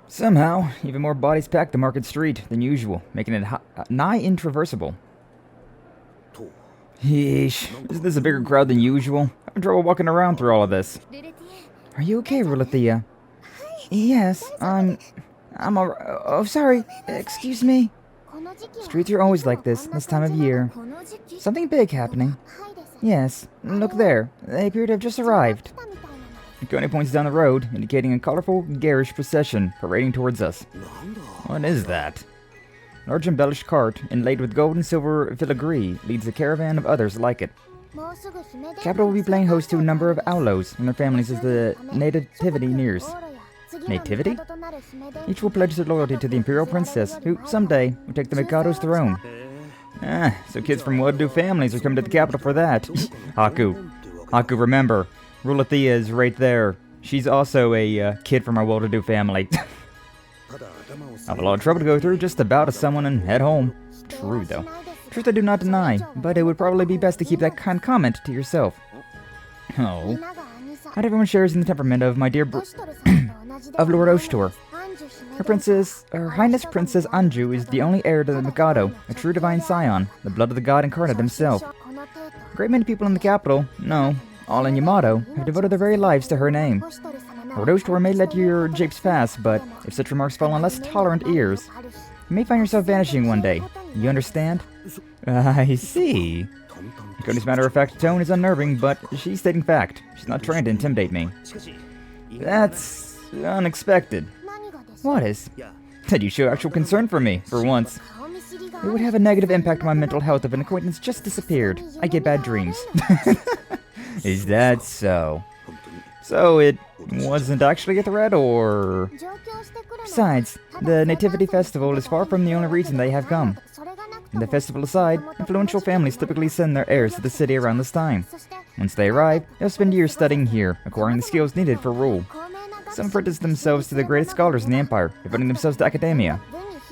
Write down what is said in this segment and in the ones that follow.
Somehow, even more bodies packed the market street than usual, making it nigh intraversible. Yeesh, isn't this a bigger crowd than usual? I'm having trouble walking around through all of this. Are you okay, Rulathea? Yes, I'm alright. Oh, sorry. Excuse me. Streets are always like this time of year. Something big happening. Yes, look there. They appear to have just arrived. Kone points down the road, indicating a colorful, garish procession parading towards us. What is that? A large embellished cart, inlaid with gold and silver filigree, leads a caravan of others like it. The capital will be playing host to a number of Aulos and their families as the nativity nears. Nativity? Each will pledge their loyalty to the Imperial Princess, who, someday, will take the Mikado's throne. So kids from well-to-do families are coming to the capital for that. Haku, remember, Rulathea is right there. She's also a kid from our well-to-do family. I have a lot of trouble to go through just to bow to someone and head home. True, though. Truth I do not deny, but it would probably be best to keep that kind comment to yourself. Oh. Not everyone shares in the temperament of my dear of Lord Oshtor. Her Highness Princess Anju is the only heir to the Mikado, a true divine scion, the blood of the god incarnate himself. A great many people in the capital, no, all in Yamato, have devoted their very lives to her name. Lord Oshtor may let your japes pass, but if such remarks fall on less tolerant ears, you may find yourself vanishing one day. You understand? I see. Kone's matter-of-fact tone is unnerving, but she's stating fact. She's not trying to intimidate me. That's unexpected. What is? That you show actual concern for me, for once. It would have a negative impact on my mental health if an acquaintance just disappeared. I get bad dreams. Is that so? So it wasn't actually a threat, or...? Besides, the Nativity Festival is far from the only reason they have come. And the festival aside, influential families typically send their heirs to the city around this time. Once they arrive, they'll spend years studying here, acquiring the skills needed for rule. Some apprentice themselves to the greatest scholars in the empire, devoting themselves to academia.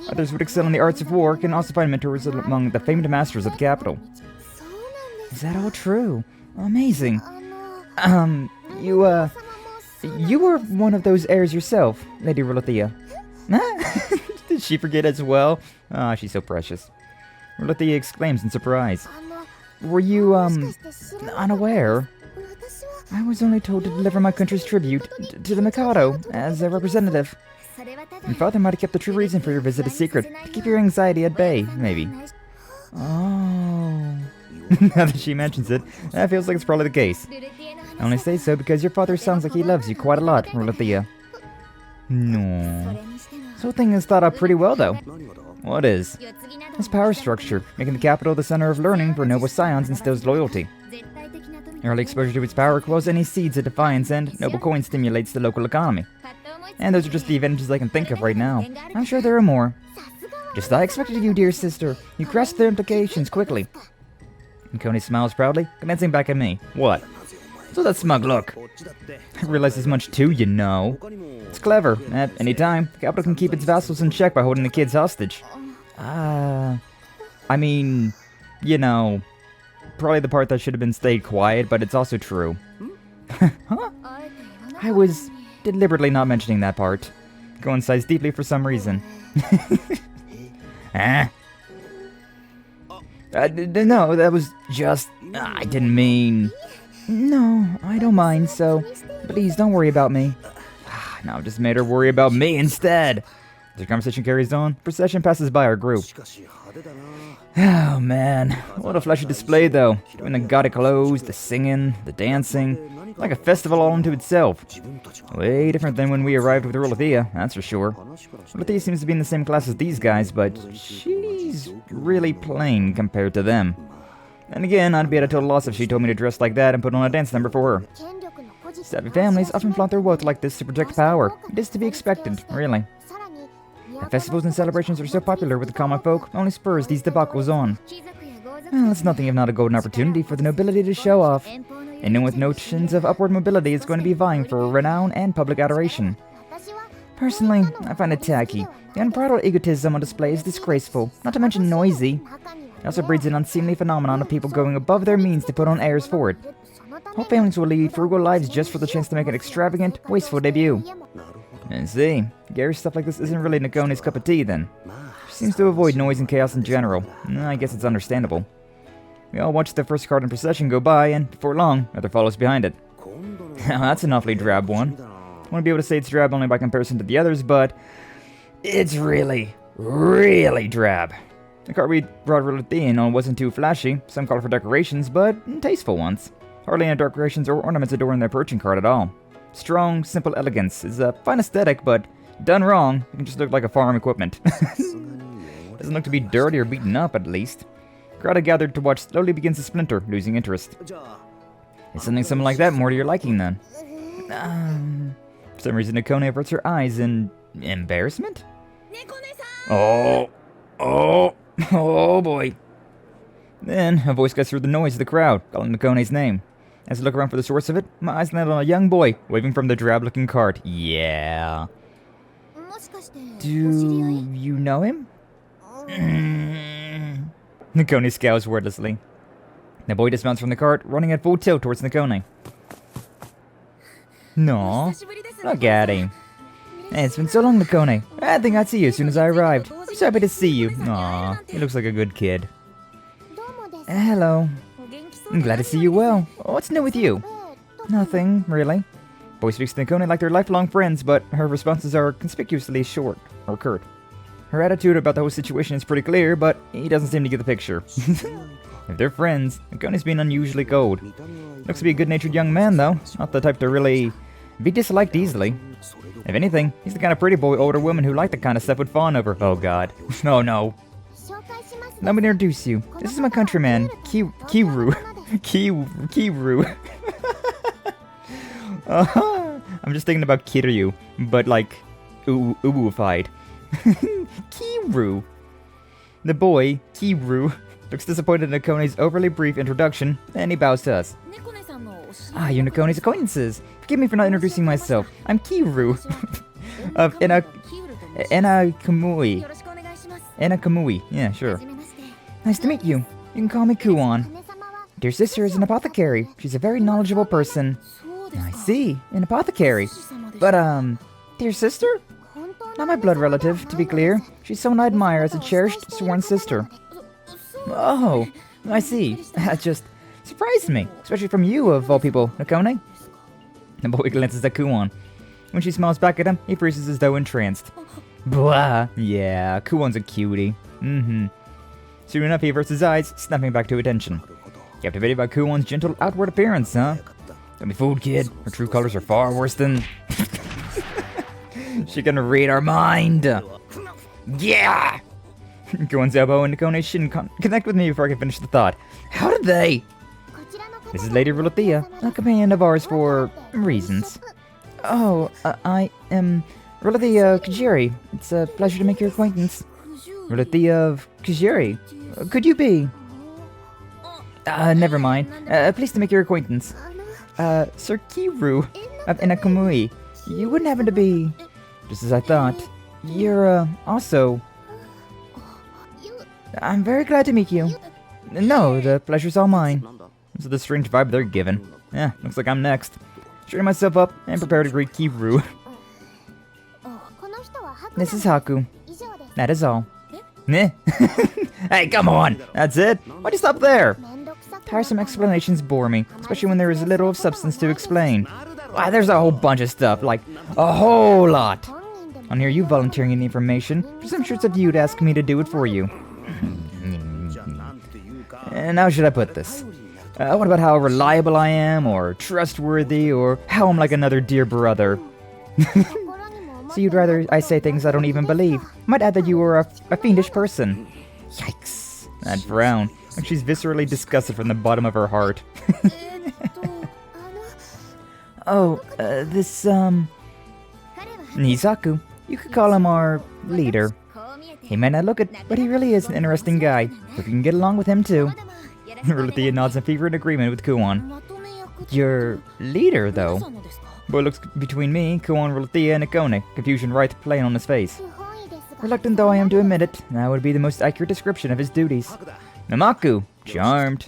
Others would excel in the arts of war and also find mentors among the famed masters of the capital. Is that all true? Amazing. You were one of those heirs yourself, Lady Rulathea. Did she forget as well? Ah, she's so precious. Rulathea exclaims in surprise. Were you, unaware? I was only told to deliver my country's tribute to the Mikado as a representative. Your father might have kept the true reason for your visit a secret, to keep your anxiety at bay, maybe. Oh. Now that she mentions it, that feels like it's probably the case. I only say so because your father sounds like he loves you quite a lot, Rulathea. No. This whole thing is thought out pretty well, though. What is? His power structure, making the capital the center of learning for noble scions instills loyalty. Early exposure to its power quells any seeds of defiance, and noble coin stimulates the local economy. And those are just the advantages I can think of right now. I'm sure there are more. Just as I expected of you, dear sister. You grasped the implications quickly. And Kone smiles proudly, glancing back at me. What? So that smug look. I realize as much too, you know. It's clever. At any time, the capital can keep its vassals in check by holding the kids hostage. I mean, you know, probably the part that should have been stayed quiet, but it's also true. Huh? I was deliberately not mentioning that part. Coincides deeply for some reason. No, that was just... I didn't mean... No, I don't mind, so please don't worry about me. Now I've just made her worry about me instead. As the conversation carries on, the procession passes by our group. Oh man, what a flashy display though. Doing the gaudy clothes, the singing, the dancing. Like a festival all unto itself. Way different than when we arrived with Rulathea, that's for sure. Rulathea seems to be in the same class as these guys, but she's really plain compared to them. And again, I'd be at a total loss if she told me to dress like that and put on a dance number for her. Savvy families often flaunt their wealth like this to project power. It is to be expected, really. The festivals and celebrations are so popular with the common folk, only spurs these debacles on. Well, it's nothing if not a golden opportunity for the nobility to show off. Anyone with notions of upward mobility is going to be vying for renown and public adoration. Personally, I find it tacky. The unbridled egotism on display is disgraceful, not to mention noisy. It also breeds an unseemly phenomenon of people going above their means to put on airs for it. Whole families will lead frugal lives just for the chance to make an extravagant, wasteful debut. I see. Gary stuff like this isn't really Nakone's cup of tea, then. She seems to avoid noise and chaos in general. I guess it's understandable. We all watch the first card in procession go by, and before long, another follows behind it. That's an awfully drab one. I want to be able to say it's drab only by comparison to the others, but it's really, really drab. The card we brought Rulithia on wasn't too flashy, some colorful decorations, but tasteful ones. Hardly any decorations or ornaments adorning their approaching card at all. Strong, simple elegance is a fine aesthetic, but done wrong, it can just look like a farm equipment. Doesn't look to be dirty or beaten up, at least. The crowd gathered to watch slowly begins to splinter, losing interest. Is something like that more to your liking, then? For some reason, Nakone averts her eyes in embarrassment? Oh boy. Then, a voice gets through the noise of the crowd, calling Nakone's name. As I look around for the source of it, my eyes land on a young boy, waving from the drab-looking cart. Yeah. Do you know him? Nakone scowls wordlessly. The boy dismounts from the cart, running at full tilt towards Nakone. No, look at him. Hey, it's been so long, Nakone. I think I'd see you as soon as I arrived. I'm so happy to see you. Aw, he looks like a good kid. Hello. I'm glad to see you well. What's new with you? Nothing, really. Boy speaks to Nakone like they're lifelong friends, but her responses are conspicuously short, or curt. Her attitude about the whole situation is pretty clear, but he doesn't seem to get the picture. If they're friends, Nakone's being unusually cold. Looks to be a good-natured young man, though. Not the type to really be disliked easily. If anything, he's the kind of pretty boy older woman who liked the kind of stuff would fawn over. Oh god. Oh no. Let me introduce you. This is my countryman, Kiwru. Kiwru. I'm just thinking about Kiryu, but like, uwu-fied. Kiwru. The boy, Kiwru, looks disappointed in Nakone's overly brief introduction, and he bows to us. Ah, you're Nakone's acquaintances. Forgive me for not introducing myself. I'm Kiwru of Kamui. Yeah, sure. Nice to meet you. You can call me Kuon. Dear sister is an apothecary. She's a very knowledgeable person. I see, an apothecary. But, dear sister? Not my blood relative, to be clear. She's someone I admire as a cherished, sworn sister. Oh, I see. That just surprised me, especially from you, of all people, Nakone. The boy glances at Kuon. When she smiles back at him, he freezes as though entranced. Blah. Yeah, Kuon's a cutie. Soon enough, he averts his eyes, snapping back to attention. Captivated by Kuon's gentle outward appearance, huh? Don't be fooled, kid. Her true colors are far worse than... She can read our mind. Yeah! Kuon's elbow and Nakone's shin connect with me before I can finish the thought. How did they? This is Lady Rulithia, a companion of ours for reasons. Oh, I am Rulithia Kujiri. It's a pleasure to make your acquaintance. Rulithia of Kujiri. Could you be? Never mind. Pleased to make your acquaintance. Sir Kiwru of Inakamui. You wouldn't happen to be... Just as I thought. You're, also... I'm very glad to meet you. No, the pleasure's all mine. This is the strange vibe they're giving. Yeah, looks like I'm next. Straighten myself up and prepare to greet Kiwru. This is Haku. That is all. Meh. Hey, come on! That's it? Why'd you stop there? Tiresome explanations bore me, especially when there is little of substance to explain. Why, there's a whole bunch of stuff, like, a whole lot. On here you volunteering any information, for some sure it's of you to ask me to do it for you. And how should I put this? What about how reliable I am, or trustworthy, or how I'm like another dear brother? So you'd rather I say things I don't even believe. Might add that you were a fiendish person. Yikes. That frown. Like she's viscerally disgusted from the bottom of her heart. This, Nisaku. You could call him our leader. He may not look it, but he really is an interesting guy. Hope you can get along with him too. Rulithia nods in fervent agreement with Kuon. Your leader, though? Boy looks between me, Kuon, Rulithia, and Nakone, confusion right plain on his face. Reluctant though I am to admit it, that would be the most accurate description of his duties. Namaku, charmed.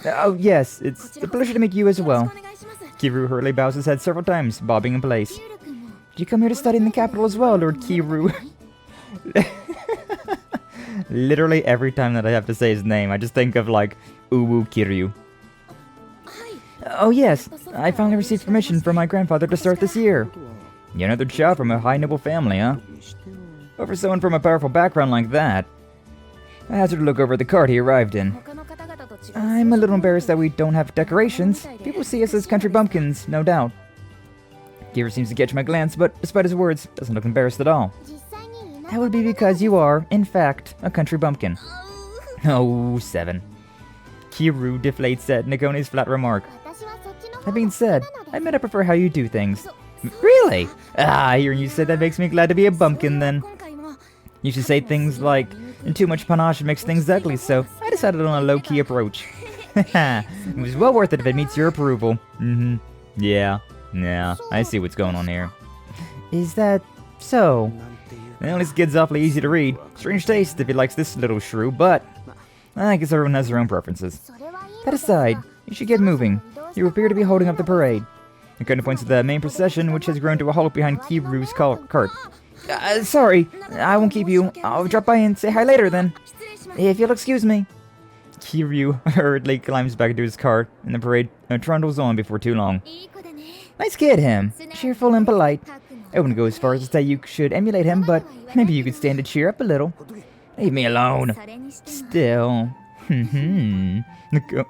Oh yes, it's a pleasure to meet you as well. Kiwru hurriedly bows his head several times, bobbing in place. Did you come here to study in the capital as well, Lord Kiwru? Literally every time that I have to say his name, I just think of, like, Uwu Kiryu. Oh yes, I finally received permission from my grandfather to start this year. You're another child from a high noble family, huh? But for someone from a powerful background like that, I hazard to look over the cart he arrived in. I'm a little embarrassed that we don't have decorations. People see us as country bumpkins, no doubt. Kiwru seems to catch my glance, but despite his words, doesn't look embarrassed at all. That would be because you are, in fact, a country bumpkin. Oh, 7. Kiwru deflates at Nagone's flat remark. That being said, I admit I prefer how you do things. Really? Hearing you say that makes me glad to be a bumpkin then. You should say things like, too much panache makes things ugly, so I decided on a low-key approach. It was well worth it if it meets your approval. Yeah, I see what's going on here. Is that so? Well, this kid's awfully easy to read. Strange taste if he likes this little shrew, but I guess everyone has their own preferences. That aside, you should get moving. You appear to be holding up the parade. It kind of points to the main procession, which has grown to a halt behind Kiwru's cart. Sorry, I won't keep you. I'll drop by and say hi later then. If you'll excuse me. Kiwru hurriedly climbs back into his cart, and the parade trundles on before too long. Nice kid, him. Cheerful and polite. I wouldn't go as far as to say you should emulate him, but maybe you could stand to cheer up a little. Leave me alone. Still.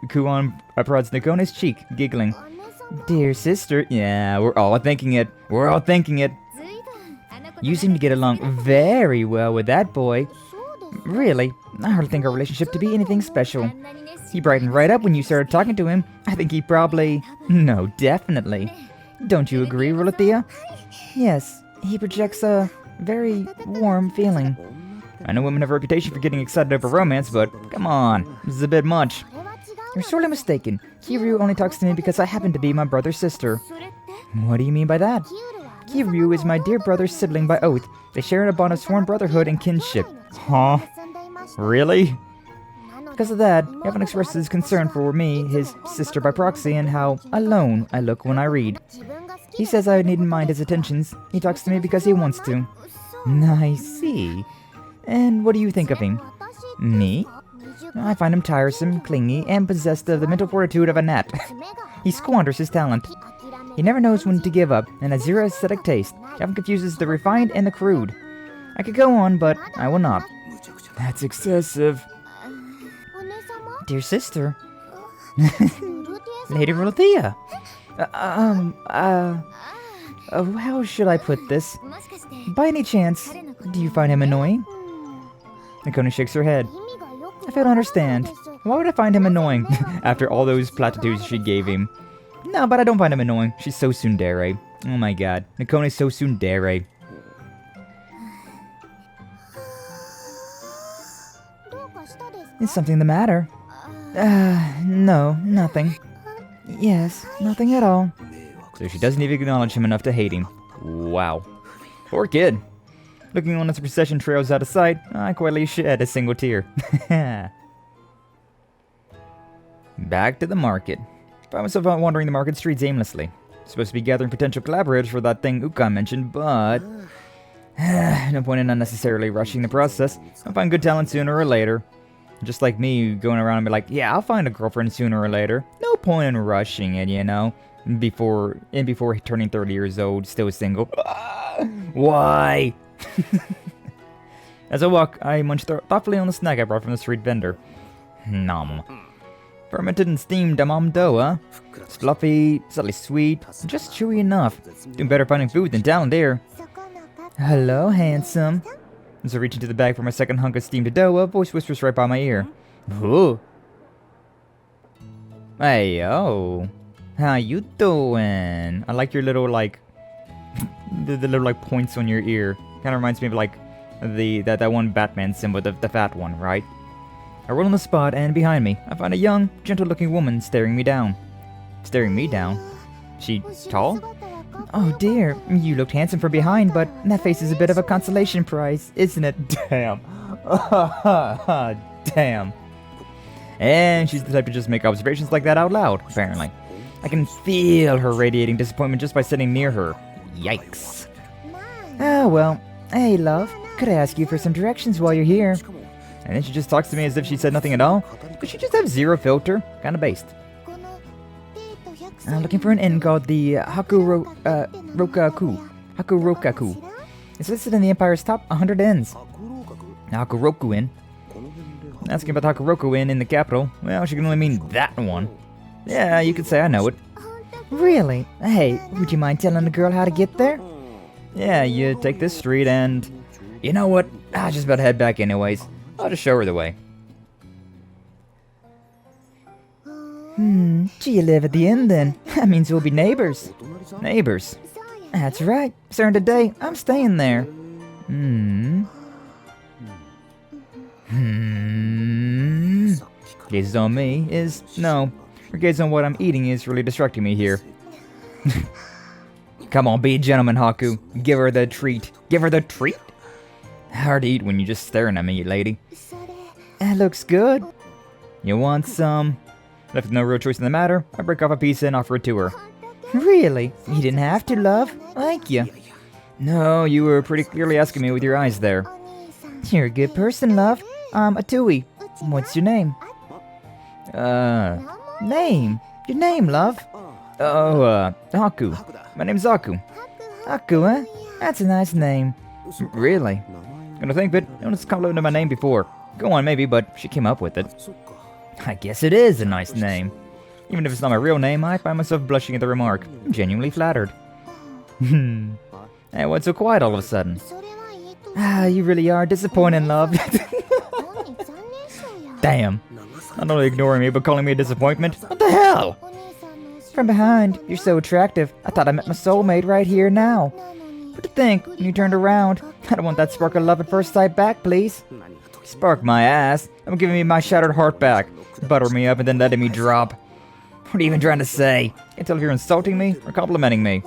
Kuon prods Nagone's cheek, giggling. Dear sister, yeah, we're all thinking it. You seem to get along very well with that boy. Really, I hardly think our relationship to be anything special. He brightened right up when you started talking to him. I think he probably... No, definitely. Don't you agree, Rulathea? Yes, he projects a very warm feeling. I know women have a reputation for getting excited over romance, but come on, this is a bit much. You're sorely mistaken. Kiwru only talks to me because I happen to be my brother's sister. What do you mean by that? Kiwru is my dear brother's sibling by oath. They share a bond of sworn brotherhood and kinship. Huh? Really? Because of that, he often expresses his concern for me, his sister by proxy, and how alone I look when I read. He says I needn't mind his attentions. He talks to me because he wants to. I see. And what do you think of him? Me? I find him tiresome, clingy, and possessed of the mental fortitude of a gnat. He squanders his talent. He never knows when to give up, and has zero aesthetic taste. He often confuses the refined and the crude. I could go on, but I will not. That's excessive. Dear sister. Lady Rulathea. How should I put this? By any chance, do you find him annoying? Nakone shakes her head. I fail to understand. Why would I find him annoying after all those platitudes she gave him? No, but I don't find him annoying. She's so tsundere. Oh my god. Nakone's so tsundere. Is something the matter? No, nothing. Yes, nothing at all. So she doesn't even acknowledge him enough to hate him. Wow. Poor kid. Looking on as the procession trails out of sight, I quietly shed a single tear. Back to the market. Found myself out wandering the market streets aimlessly. Supposed to be gathering potential collaborators for that thing Uka mentioned, but... no point in unnecessarily rushing the process. I'll find good talent sooner or later. Just like me going around and be like, yeah, I'll find a girlfriend sooner or later. No point in rushing it, you know? Before turning 30 years old, still single. Why? As I walk, I munch thoughtfully on the snack I brought from the street vendor. Nom. Fermented and steamed damamdoa. It's fluffy, slightly sweet, just chewy enough. Doing better finding food than down there. Hello, handsome. As I reach into the bag for my second hunk of steamed dough, a voice whispers right by my ear. Ooh. Hey, yo. How you doing? I like your little, like, the little, like, points on your ear. Kind of reminds me of, like, that one Batman symbol, the fat one, right? I roll on the spot, and behind me, I find a young, gentle-looking woman staring me down. Staring me down? She tall? Oh dear, you looked handsome from behind, but that face is a bit of a consolation prize, isn't it? Damn. Damn. And she's the type to just make observations like that out loud, apparently. I can feel her radiating disappointment just by sitting near her. Yikes. Oh, well. Hey, love. Could I ask you for some directions while you're here? And then she just talks to me as if she said nothing at all. Could she just have zero filter? Kinda based. I'm looking for an inn called the Hakurokaku. It's listed in the Empire's top 100 inns. Hakurokaku Inn. Asking about the Hakurokaku Inn in the capital. Well, she can only mean that one. Yeah, you could say I know it. Really? Hey, would you mind telling the girl how to get there? Yeah, you take this street and... You know what? I'll just about head back anyways. I'll just show her the way. Do you live at the inn then? That means we'll be neighbors. Neighbors? That's right. Starting today, I'm staying there. Gaze on me is... No. Her gaze on what I'm eating is really distracting me here. Come on, be a gentleman, Haku. Give her the treat. Give her the treat? Hard to eat when you're just staring at me, lady. That looks good. You want some? Left with no real choice in the matter, I break off a piece and offer it to her. Really? You didn't have to, love. Thank you. No, you were pretty clearly asking me with your eyes there. You're a good person, love. Atui. What's your name? Name? Your name, love? Oh, Haku. My name's Haku. Haku, eh? That's a nice name. Really? Gonna think of it. No one's complimented my name before. Go on, maybe, but she came up with it. I guess it is a nice name. Even if it's not my real name, I find myself blushing at the remark. I'm genuinely flattered. Hey, what's so quiet all of a sudden? You really are disappointing, love. Damn. Not only ignoring me, but calling me a disappointment. What the hell? From behind, you're so attractive. I thought I met my soulmate right here now. But to think, when you turned around, I don't want that spark of love at first sight back, please. Spark my ass. I'm giving me my shattered heart back. Butter me up and then letting me drop. What are you even trying to say? Can't tell if you're insulting me or complimenting me.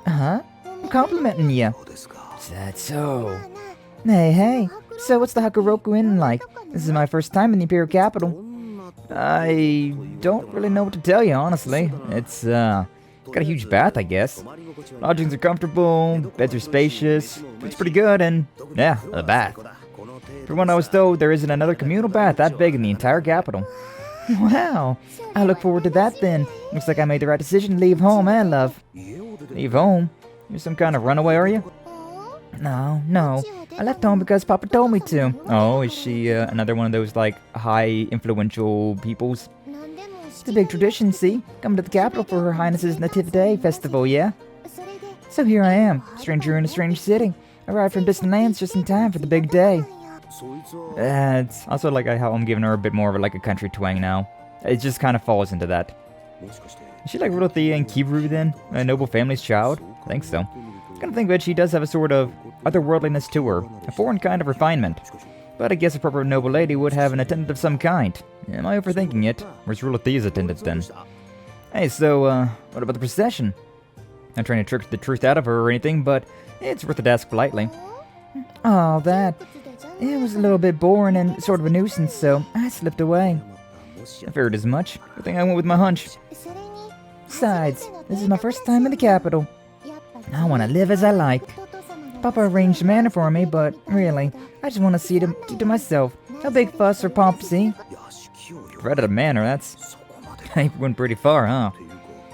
I'm complimenting you. Is that so? Hey. So what's the Hakurokaku Inn like? This is my first time in the Imperial Capital. I don't really know what to tell you, honestly. It's, got a huge bath, I guess. Lodgings are comfortable, beds are spacious, it's pretty good, and, yeah, a bath. From what I was told, there isn't another communal bath that big in the entire capital. Wow, I look forward to that then. Looks like I made the right decision to leave home, eh, love? Leave home? You're some kind of runaway, are you? No. I left home because Papa told me to. Oh, is she another one of those, like, high influential peoples? It's a big tradition, see? Coming to the capital for Her Highness's Nativity Festival, yeah? So here I am, stranger in a strange city. Arrived from distant lands just in time for the big day. It's also like how I'm giving her a bit more of like a country twang now. It just kind of falls into that. Is she like Utawarerumono and Kiwru then? A noble family's child? I think so. Kind of think that she does have a sort of otherworldliness to her, a foreign kind of refinement. But I guess a proper noble lady would have an attendant of some kind. Am I overthinking it? Where's Utawarerumono's attendant then? Hey, so, what about the procession? Not trying to trick the truth out of her or anything, but it's worth it to ask politely. Oh, that. It was a little bit boring and sort of a nuisance, so I slipped away. I figured as much. Good thing I went with my hunch. Besides, this is my first time in the capital. I want to live as I like. Papa arranged a manor for me, but really, I just want to see it to myself. No big fuss or pomp, see? Right at a manor, that's... He went pretty far, huh?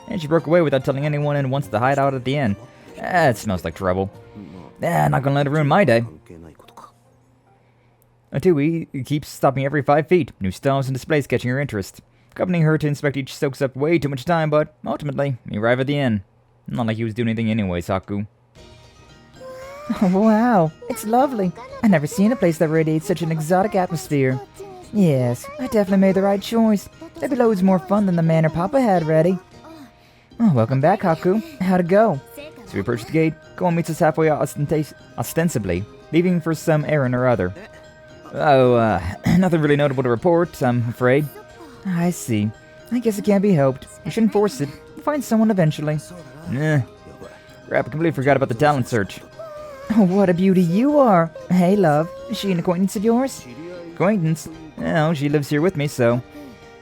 And she broke away without telling anyone and wants to hide out at the inn. That smells like trouble. Not gonna let it ruin my day. Atui keeps stopping every 5 feet. New stalls and displays catching her interest. Accompanying her to inspect each soaks up way too much time, but ultimately, we arrive at the inn. Not like he was doing anything anyway, Haku. Oh, wow, it's lovely. I've never seen a place that radiates such an exotic atmosphere. Yes, I definitely made the right choice. It'd be loads more fun than the manor Papa had ready. Oh, welcome back, Haku. How'd it go? So we approach the gate. Kuon meets us halfway ostensibly, leaving for some errand or other. Oh, nothing really notable to report, I'm afraid. I see. I guess it can't be helped. You shouldn't force it. We'll find someone eventually. Crap, I completely forgot about the talent search. Oh, what a beauty you are. Hey, love. Is she an acquaintance of yours? Acquaintance? Well, she lives here with me, so...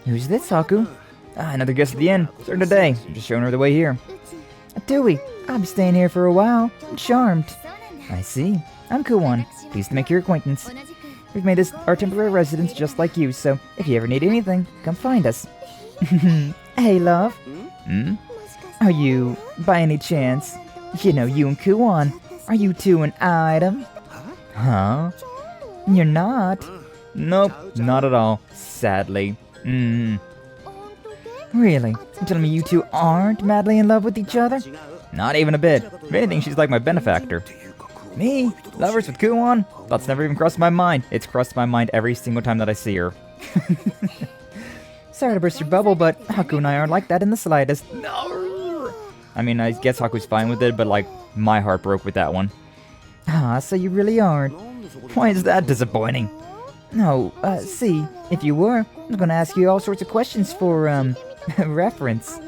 Who's this, Haku? Another guest at the inn. Starting today. I'm just showing her the way here. Atui, I'll be staying here for a while. I'm charmed. I see. I'm Kuon. Pleased to make your acquaintance. We've made this our temporary residence just like you, so if you ever need anything, come find us. Hey, love. Hmm? Are you, by any chance, you and Kuon, are you two an item? Huh? You're not? Nope, not at all, sadly. Really? You're telling me you two aren't madly in love with each other? Not even a bit. If anything, she's like my benefactor. Me? Lovers with Kuon? Thoughts never even crossed my mind. It's crossed my mind every single time that I see her. Sorry to burst your bubble, but Haku and I aren't like that in the slightest. No! I mean, I guess Haku's fine with it, but like, my heart broke with that one. Ah, so you really aren't. Why is that disappointing? No, see, if you were, I was gonna ask you all sorts of questions for, reference.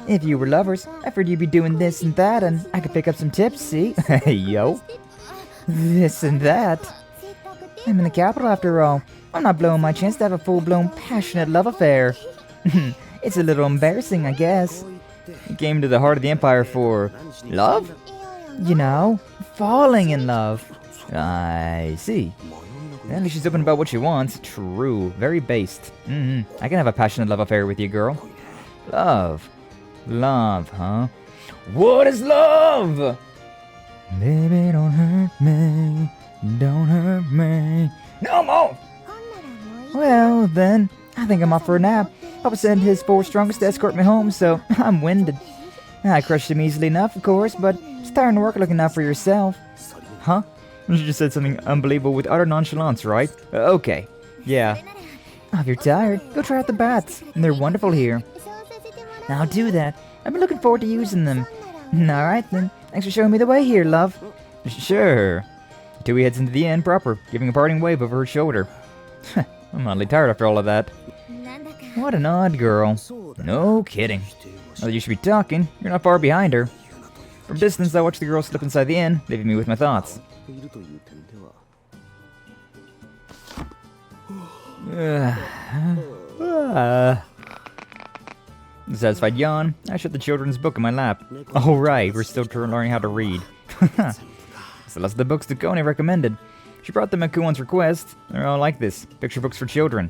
If you were lovers, I figured you'd be doing this and that, and I could pick up some tips, see? Hey, yo. This and that. I'm in the capital after all. I'm not blowing my chance to have a full-blown passionate love affair. It's a little embarrassing, I guess. You came to the heart of the Empire for love? You know, falling in love. I see. At least she's open about what she wants. True. Very based. I can have a passionate love affair with you, girl. Love. Love, huh? What is love? Baby, don't hurt me. Don't hurt me. No more! Well, then, I think I'm off for a nap. Papa sent his 4 strongest to escort me home, so I'm winded. I crushed him easily enough, of course, but it's tiring work looking out for yourself. Huh? You just said something unbelievable with utter nonchalance, right? Okay. Yeah. Oh, if you're tired, go try out the bats. They're wonderful here. I'll do that. I've been looking forward to using them. Alright then. Thanks for showing me the way here, love. Sure. Tui heads into the inn proper, giving a parting wave over her shoulder. I'm oddly tired after all of that. What an odd girl. No kidding. Well, you should be talking. You're not far behind her. From distance, I watched the girl slip inside the inn, leaving me with my thoughts. Satisfied yawn, I shut the children's book in my lap. Oh right, we're still learning how to read. So that's the books that Kone recommended. She brought them at Kuon's request. They're all like this, picture books for children.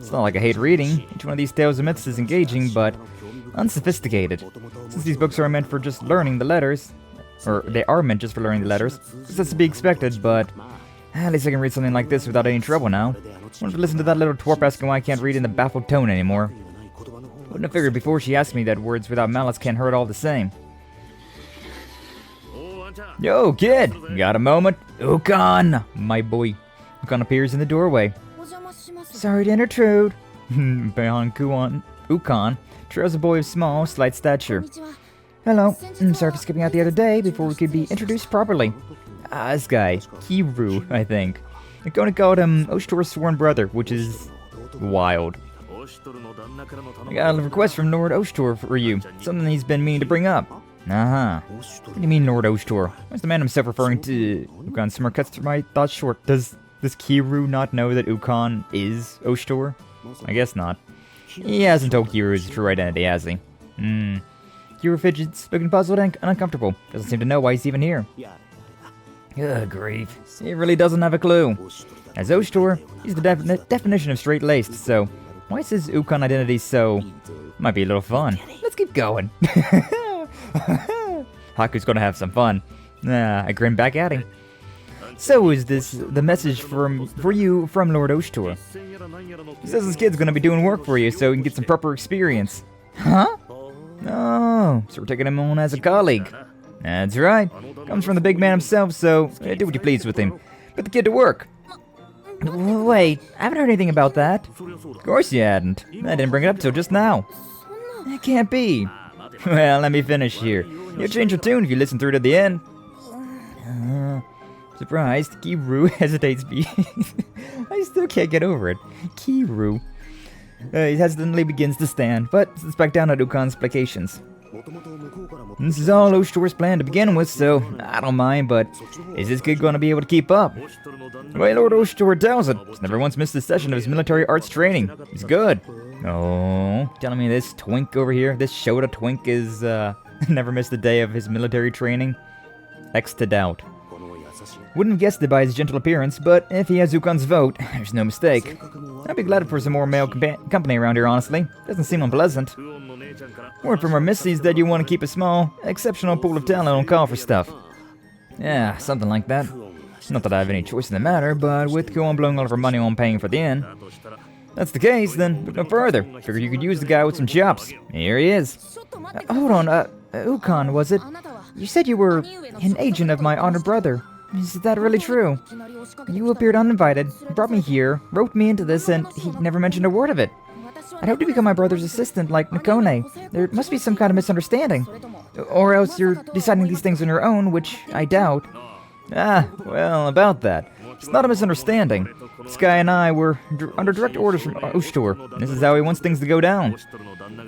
It's not like I hate reading. Each one of these tales and myths is engaging, but unsophisticated. Since these books are meant for just learning the letters, or they are meant just for learning the letters, that's to be expected, but at least I can read something like this without any trouble now. I wanted to listen to that little twerp asking why I can't read in a baffled tone anymore. Wouldn't have figured before she asked me that words without malice can't hurt all the same. Yo, kid! Got a moment? Ukon! My boy. Ukon appears in the doorway. Sorry to intrude. Behind Ukon trails a boy of small, slight stature. Hello. I'm sorry for skipping out the other day before we could be introduced properly. Skye. Kiwru, I think. I'm going to call him Oshtor's sworn brother, which is wild. I got a request from Lord Oshtor for you. Something he's been meaning to bring up. Uh-huh. What do you mean, Lord Oshtor? Why's the man himself referring to Ukon? Summer cuts my thoughts short. Does Kiwru not know that Ukon is Oshtor? I guess not. He hasn't told Kiwru his true identity, has he? Kiwru fidgets, looking puzzled and uncomfortable. Doesn't seem to know why he's even here. Good grief. He really doesn't have a clue. As Oshtor, he's the definition of straight-laced, so why is his Ukon identity so... Might be a little fun. Let's keep going. Haku's gonna have some fun. I grin back at him. So is this the message for you from Lord Oshtor? He says this kid's gonna be doing work for you so you can get some proper experience. Huh? Oh, so we're taking him on as a colleague. That's right. Comes from the big man himself, so do what you please with him. Put the kid to work. Wait, I haven't heard anything about that. Of course you hadn't. I didn't bring it up till just now. It can't be. Well, let me finish here. You'll change your tune if you listen through to the end. Surprised, Kiwru hesitates. I still can't get over it. Kiwru. He hesitantly begins to stand, but sits back down at Ukon's placations. This is all Oshtor's plan to begin with, so I don't mind, but is this kid gonna be able to keep up? The way Lord Oshtor tells it, he's never once missed a session of his military arts training. He's good. Oh, telling me this twink over here, this Shota twink is, never missed a day of his military training? X to doubt. Wouldn't have guessed it by his gentle appearance, but if he has Ukon's vote, there's no mistake. I'd be glad for some more male company around here, honestly. Doesn't seem unpleasant. Word from our missies that you want to keep a small, exceptional pool of talent on call for stuff. Yeah, something like that. Not that I have any choice in the matter, but with Kuon blowing all of our money on paying for the inn. That's the case, then look no further. Figured you could use the guy with some chops. Here he is. Hold on, Ukon, was it? You said you were an agent of my honored brother. Is that really true? You appeared uninvited, brought me here, roped me into this, and he never mentioned a word of it. I'd hope to become my brother's assistant like Nakone. There must be some kind of misunderstanding. Or else you're deciding these things on your own, which I doubt. Ah, well, about that. It's not a misunderstanding. Skye and I were under direct orders from Oshtor, and this is how he wants things to go down.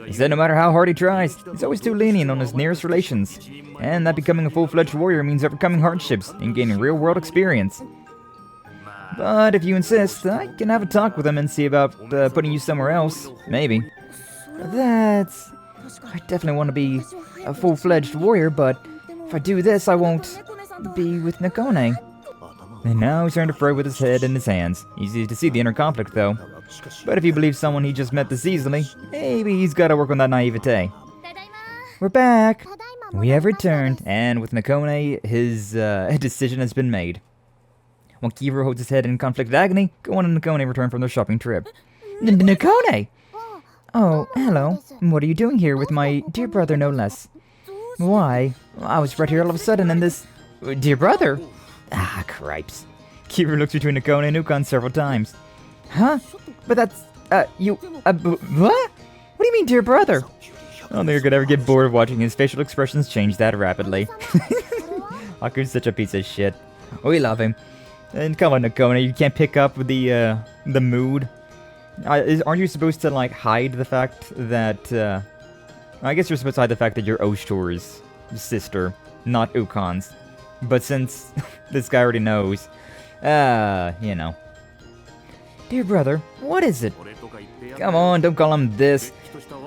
He said no matter how hard he tries, he's always too lenient on his nearest relations, and that becoming a full-fledged warrior means overcoming hardships and gaining real-world experience. But if you insist, I can have a talk with him and see about putting you somewhere else, maybe. That's... I definitely want to be a full-fledged warrior, but if I do this, I won't be with Nakone. And now he's starting to fray with his head in his hands. Easy to see the inner conflict, though. But if you believe someone he just met this easily, maybe he's got to work on that naivete. We're back! We have returned, and with Nakone, his decision has been made. While Kiwru holds his head in conflicted agony, Kuon and Nakone return from their shopping trip. Nakone! Oh, hello. What are you doing here with my dear brother, no less? Why? I was right here all of a sudden, and this... Dear brother? Ah, cripes. Kiwru looks between Nakone and Ukon several times. Huh? But that's... what? What do you mean, dear brother? I don't think I could ever get bored of watching his facial expressions change that rapidly. Haku's such a piece of shit. We love him. And come on, Nakone, you can't pick up the mood. Aren't you supposed to, like, hide the fact that, I guess you're supposed to hide the fact that you're Oshtor's sister, not Ukon's. But since this guy already knows, you know. Dear brother, what is it? Come on, don't call him this.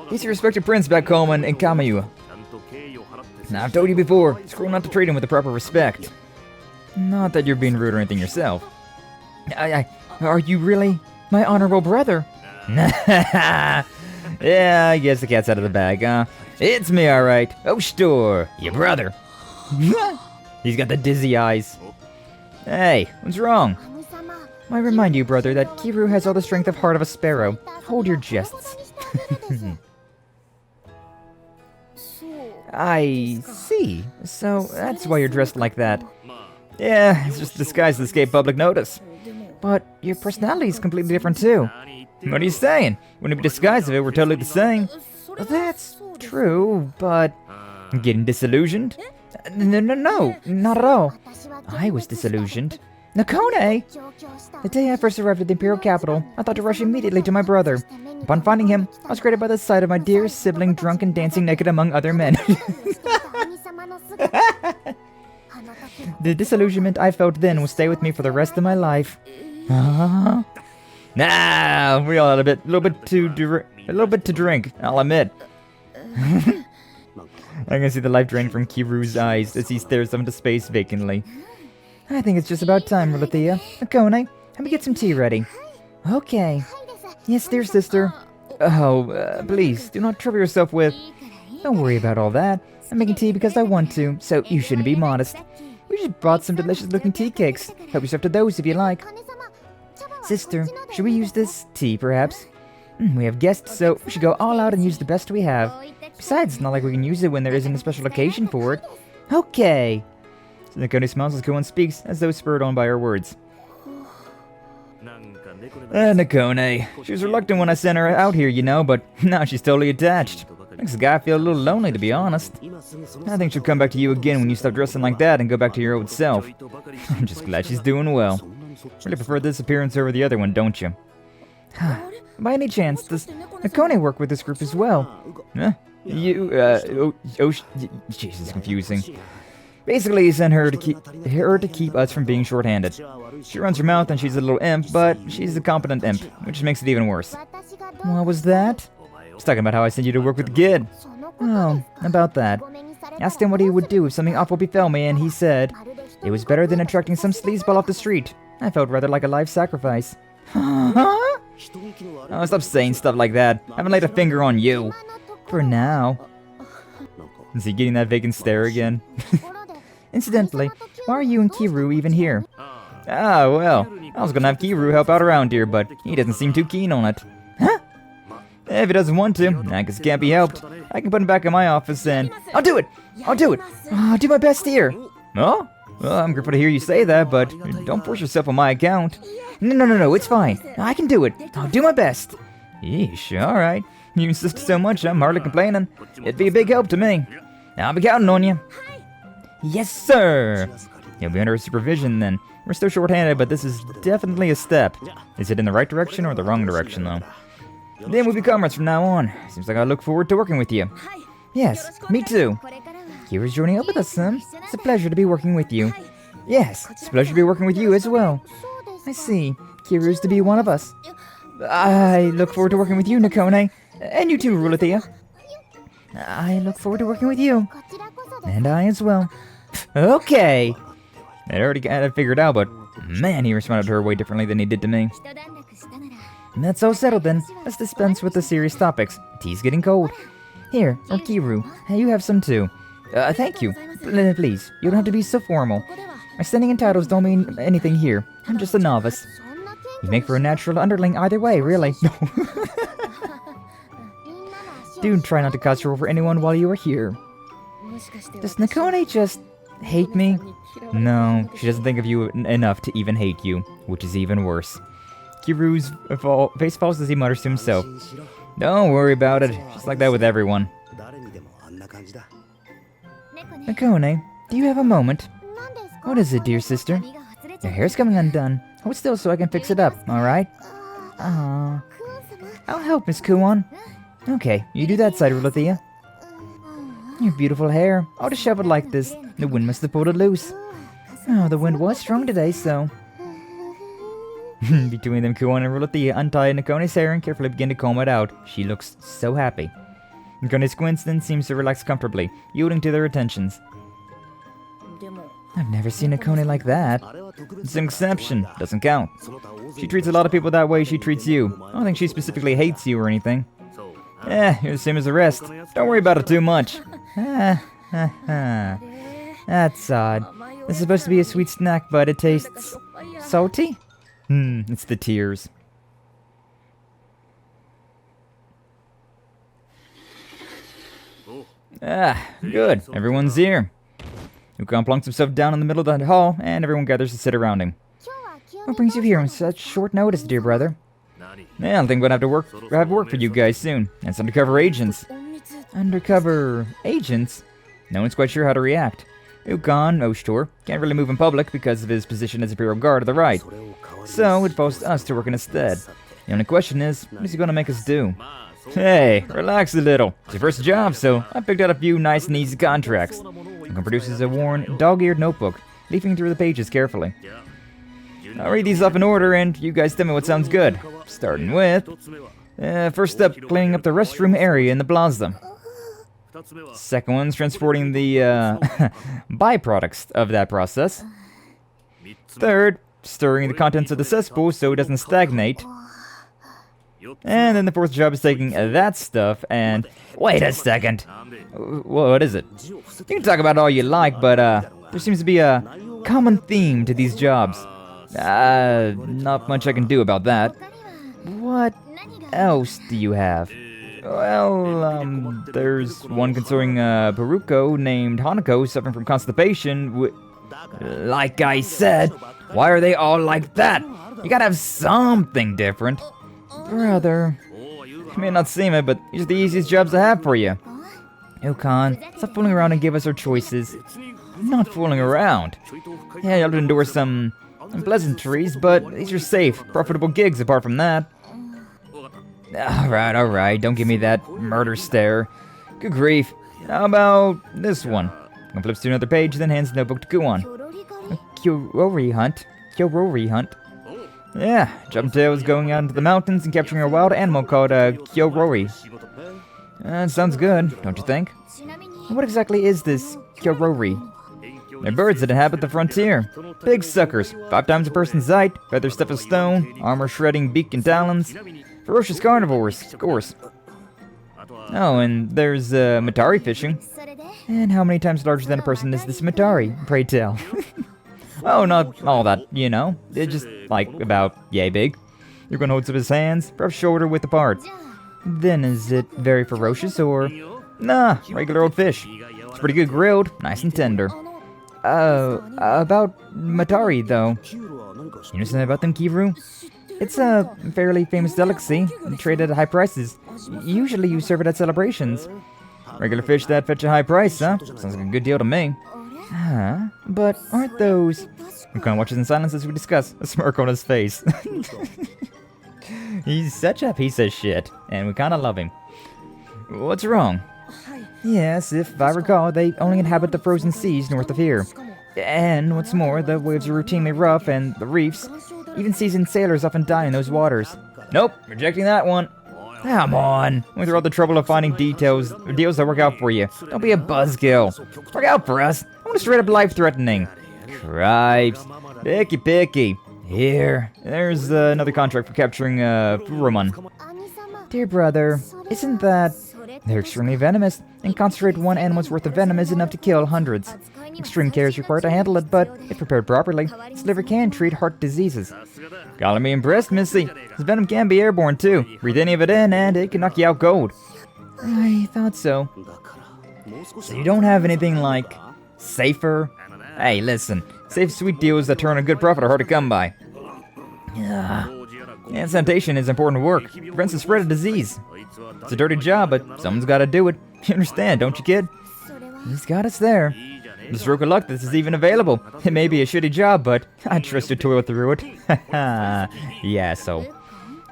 He's a respected prince back home in Kamayu. Now, I've told you before, it's cruel not to treat him with the proper respect. Not that you're being rude or anything yourself. Are you really my honorable brother? Yeah, I guess the cat's out of the bag, huh? It's me, alright. Oshtor, your brother. He's got the dizzy eyes. Hey, what's wrong? I remind you, brother, that Kiwru has all the strength of heart of a sparrow. Hold your jests. I see. So, that's why you're dressed like that. Yeah, it's just disguised to escape public notice. But your personality is completely different, too. What are you saying? Wouldn't it be disguised if it were totally the same? That's true, but... Getting disillusioned? No, not at all. I was disillusioned. Nakone! The day I first arrived at the Imperial Capital, I thought to rush immediately to my brother. Upon finding him, I was greeted by the sight of my dear sibling drunk and dancing naked among other men. The disillusionment I felt then will stay with me for the rest of my life. Nah, we all had a little bit to drink, I'll admit. I can see the life drain from Kiwru's eyes as he stares up into space vacantly. I think it's just about time, Rolathea. Nakone, help me get some tea ready. Okay. Yes, dear sister. Oh, please, do not trouble yourself with... Don't worry about all that. I'm making tea because I want to, so you shouldn't be modest. We just brought some delicious-looking tea cakes. Help yourself to those if you like. Sister, should we use this tea, perhaps? We have guests, so we should go all out and use the best we have. Besides, it's not like we can use it when there isn't a special occasion for it. Okay. So Nakone smiles as Kuon speaks, as though spurred on by her words. Nakone. She was reluctant when I sent her out here, you know, but now she's totally attached. Makes the guy feel a little lonely, to be honest. I think she'll come back to you again when you stop dressing like that and go back to your old self. I'm just glad she's doing well. Really prefer this appearance over the other one, don't you? By any chance, does Nakone work with this group as well? Huh? Jesus, confusing. Basically, he sent her to keep us from being short-handed. She runs her mouth and she's a little imp, but she's a competent imp, which makes it even worse. What was that? I was talking about how I sent you to work with Gid. Oh, about that. I asked him what he would do if something awful befell me, and he said, It was better than attracting some sleazeball off the street. I felt rather like a live sacrifice. Huh? Oh, stop saying stuff like that. I haven't laid a finger on you. For now. Is he getting that vacant stare again? Incidentally, why are you and Kiwru even here? Ah, well, I was gonna have Kiwru help out around here, but he doesn't seem too keen on it. Huh? If he doesn't want to, I guess it can't be helped. I can put him back in my office and... I'll do it! I'll do it! I'll do my best here! Oh? Well, I'm grateful to hear you say that, but don't force yourself on my account. No, it's fine. I can do it. I'll do my best. Yeesh, alright. You insist so much, I'm hardly complaining. It'd be a big help to me. I'll be counting on you. Yes, sir! You'll be under supervision then. We're still short-handed, but this is definitely a step. Is it in the right direction or the wrong direction, though? Then we'll be comrades from now on. Seems like I look forward to working with you. Yes, me too. Kiwru's joining up with us, son. It's a pleasure to be working with you. Yes, it's a pleasure to be working with you as well. I see. Kiwru's to be one of us. I look forward to working with you, Nakone. And you too, Rulathea. I look forward to working with you. And I as well. Okay. I already got it figured out, but man, he responded to her way differently than he did to me. That's all settled then. Let's dispense with the serious topics. Tea's getting cold. Here, or Kiwru, you have some too. Thank you. Please, you don't have to be so formal. My standing and titles don't mean anything here. I'm just a novice. You make for a natural underling either way, really. Do try not to cause trouble for anyone while you are here. Does Nakone just hate me? No, she doesn't think of you enough to even hate you, which is even worse. Kiwru's face falls as he mutters to himself. Don't worry about it, just like that with everyone. Nakone, do you have a moment? What is it, dear sister? Your hair's coming undone. Hold still so I can fix it up, alright? Aww. I'll help, Miss Kuon. Okay, you do that side, Rulathea. Your beautiful hair, all disheveled like this. The wind must have pulled it loose. Oh, the wind was strong today, so... Between them, Kuon and Rulathea untie Nakone's hair and carefully begin to comb it out. She looks so happy. Nakone's coincidence seems to relax comfortably, yielding to their attentions. I've never seen Nakone like that. It's an exception. Doesn't count. She treats a lot of people that way she treats you. I don't think she specifically hates you or anything. You're the same as the rest. Don't worry about it too much. That's odd. This is supposed to be a sweet snack, but it tastes... salty? It's the tears. Good. Everyone's here. Kuon plunks himself down in the middle of the hall, and everyone gathers to sit around him. What brings you here on such short notice, dear brother? Yeah, I think we're gonna have work for you guys soon. It's undercover agents. Undercover agents? No one's quite sure how to react. Kuon, Oshtor, can't really move in public because of his position as Imperial Guard to the right. So it falls to us to work in his stead. The only question is, what is he gonna make us do? Hey, relax a little. It's your first job, so I picked out a few nice and easy contracts. Kuon produces a worn, dog-eared notebook, leafing through the pages carefully. I'll read these off in order, and you guys tell me what sounds good. Starting with... first up, cleaning up the restroom area in the plaza. Second one's transporting the, byproducts of that process. Third, stirring the contents of the cesspool so it doesn't stagnate. And then the fourth job is taking that stuff and... Wait a second! What is it? You can talk about it all you like, but, there seems to be a common theme to these jobs. Not much I can do about that. What else do you have? Well, there's one concerning Baruko named Hanako suffering from constipation. Like I said, why are they all like that? You gotta have something different. Brother, you may not seem it, but these are the easiest jobs I have for you. Kuon, stop fooling around and give us our choices. I'm not fooling around. Yeah, you'll endure some pleasantries, but these are safe, profitable gigs apart from that. Alright, don't give me that murder stare. Good grief. How about this one? Kuon flips to another page, then hands the notebook to Kuon. A Kiwru hunt. Yeah, Jumptail is going out into the mountains and capturing a wild animal called Kiwru. Sounds good, don't you think? What exactly is this Kiwru? They're birds that inhabit the frontier. Big suckers, 5 times a person's height, feather stuff of stone, armor-shredding beak and talons. Ferocious carnivores, of course. Oh, and there's Matari fishing. And how many times larger than a person is this Matari, pray tell? Oh, not all that, you know. It's just, like, about yay big. You're gonna hold up his hands, perhaps shoulder width apart. Then is it very ferocious, or... Nah, regular old fish. It's pretty good grilled, nice and tender. About Matari, though. You know something about them, Kiwru? It's a fairly famous delicacy, traded at high prices. Usually you serve it at celebrations. Regular fish that fetch a high price, huh? Sounds like a good deal to me. Huh? But aren't those... Kuon watches in silence as we discuss, a smirk on his face. He's such a piece of shit, and we kinda love him. What's wrong? Yes, if I recall, they only inhabit the frozen seas north of here. And what's more, the waves are routinely rough, and the reefs. Even seasoned sailors often die in those waters. Nope, rejecting that one. Come on. Went through all the trouble of finding deals that work out for you. Don't be a buzzkill. Work out for us. I want a straight up life-threatening. Cripes. Picky. Here. There's another contract for capturing Hakurokaku. Dear brother, isn't that... They're extremely venomous, and concentrated one animal's worth of venom is enough to kill hundreds. Extreme care is required to handle it, but if prepared properly, its liver can treat heart diseases. Gotta be impressed, Missy. This venom can be airborne too. Breathe any of it in, and it can knock you out cold. I thought so. So you don't have anything like... safer? Hey, listen. Safe sweet deals that turn a good profit are hard to come by. And sanitation is important work. Prevents the spread of disease. It's a dirty job, but someone's gotta do it. You understand, don't you, kid? He's got us there. The stroke of luck this is even available. It may be a shitty job, but I trust you to toil through it. Yeah, so.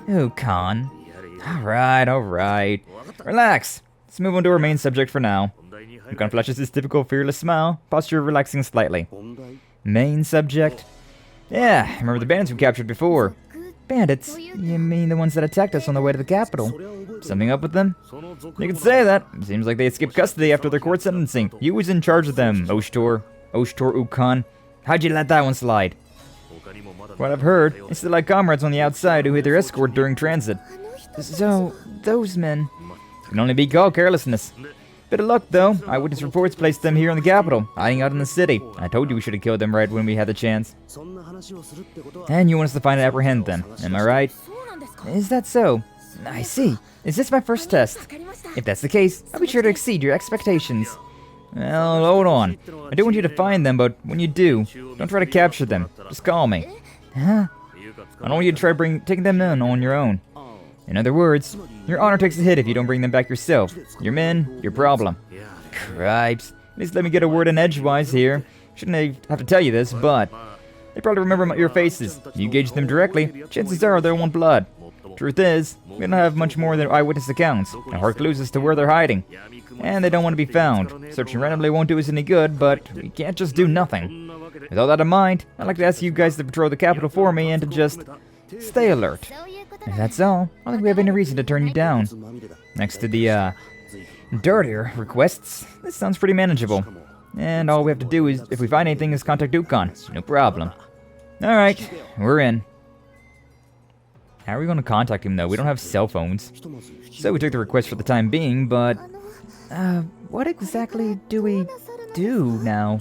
Oh, Kuon. Alright. Relax. Let's move on to our main subject for now. Kuon flashes his typical fearless smile, posture relaxing slightly. Main subject? Yeah, remember the bandits we captured before. Bandits? You mean the ones that attacked us on the way to the capital? Something up with them? You can say that. It seems like they escaped custody after their court sentencing. You was in charge of them, Oshtor Kuon. How'd you let that one slide? What I've heard, it's still like comrades on the outside who hid their escort during transit. So, those men... Can only be called carelessness. Bit of luck, though. Eyewitness reports placed them here in the capital, hiding out in the city. I told you we should have killed them right when we had the chance. And you want us to find and apprehend them, am I right? Is that so? I see. Is this my first test? If that's the case, I'll be sure to exceed your expectations. Well, hold on. I do want you to find them, but when you do, don't try to capture them. Just call me. Huh? I don't want you to try taking them in on your own. In other words, your honor takes a hit if you don't bring them back yourself. Your men, your problem. Cripes. At least let me get a word in edgewise here. Shouldn't have to tell you this, but... They probably remember your faces. If you engage them directly, chances are they'll want blood. Truth is, we don't have much more than eyewitness accounts, and hard clues as to where they're hiding. And they don't want to be found. Searching randomly won't do us any good, but we can't just do nothing. With all that in mind, I'd like to ask you guys to patrol the capital for me and to just stay alert. If that's all, I don't think we have any reason to turn you down. Next to the, dirtier requests, this sounds pretty manageable. And all we have to do is, if we find anything, is contact Kuon. No problem. Alright, we're in. How are we going to contact him, though? We don't have cell phones. So we took the request for the time being, but... what exactly do we do now?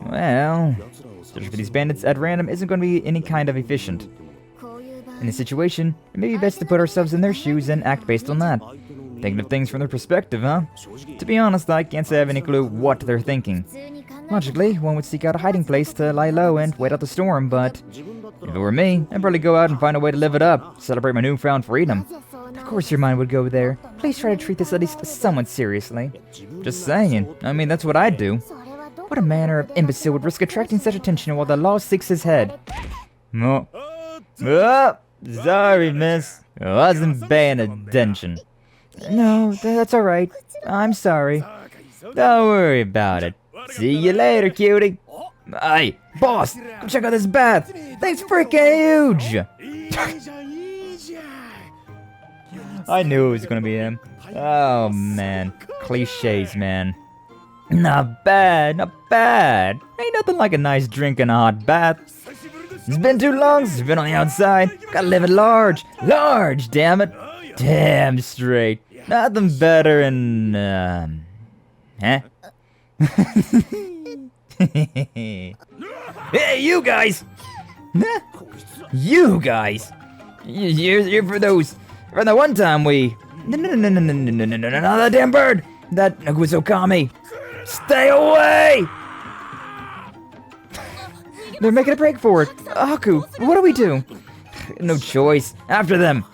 Well... searching for these bandits at random isn't going to be any kind of efficient. In this situation, it may be best to put ourselves in their shoes and act based on that. Thinking of things from their perspective, huh? To be honest, I can't say I have any clue what they're thinking. Logically, one would seek out a hiding place to lie low and wait out the storm, but... if it were me, I'd probably go out and find a way to live it up, celebrate my newfound freedom. Of course your mind would go there. Please try to treat this at least somewhat seriously. Just saying. I mean, that's what I'd do. What a manner of imbecile would risk attracting such attention while the law seeks his head? Oh, sorry, miss. I wasn't paying attention. No, that's alright. I'm sorry. Don't worry about it. See you later, cutie. Hey, boss, come check out this bath. Thing's freaking huge. I knew it was gonna be him. Oh man, cliches, man. Not bad, not bad. Ain't nothing like a nice drink and a hot bath. It's been too long since we've been on the outside. Gotta live it large. Large, damn it. Damn straight. Nothing better in, huh? Hey, you guys! You guys! You're for those. For the one time we. No, that damn bird! That Naguizokami! Stay away! They're making a break for it. Haku, what do we do? No choice. After them.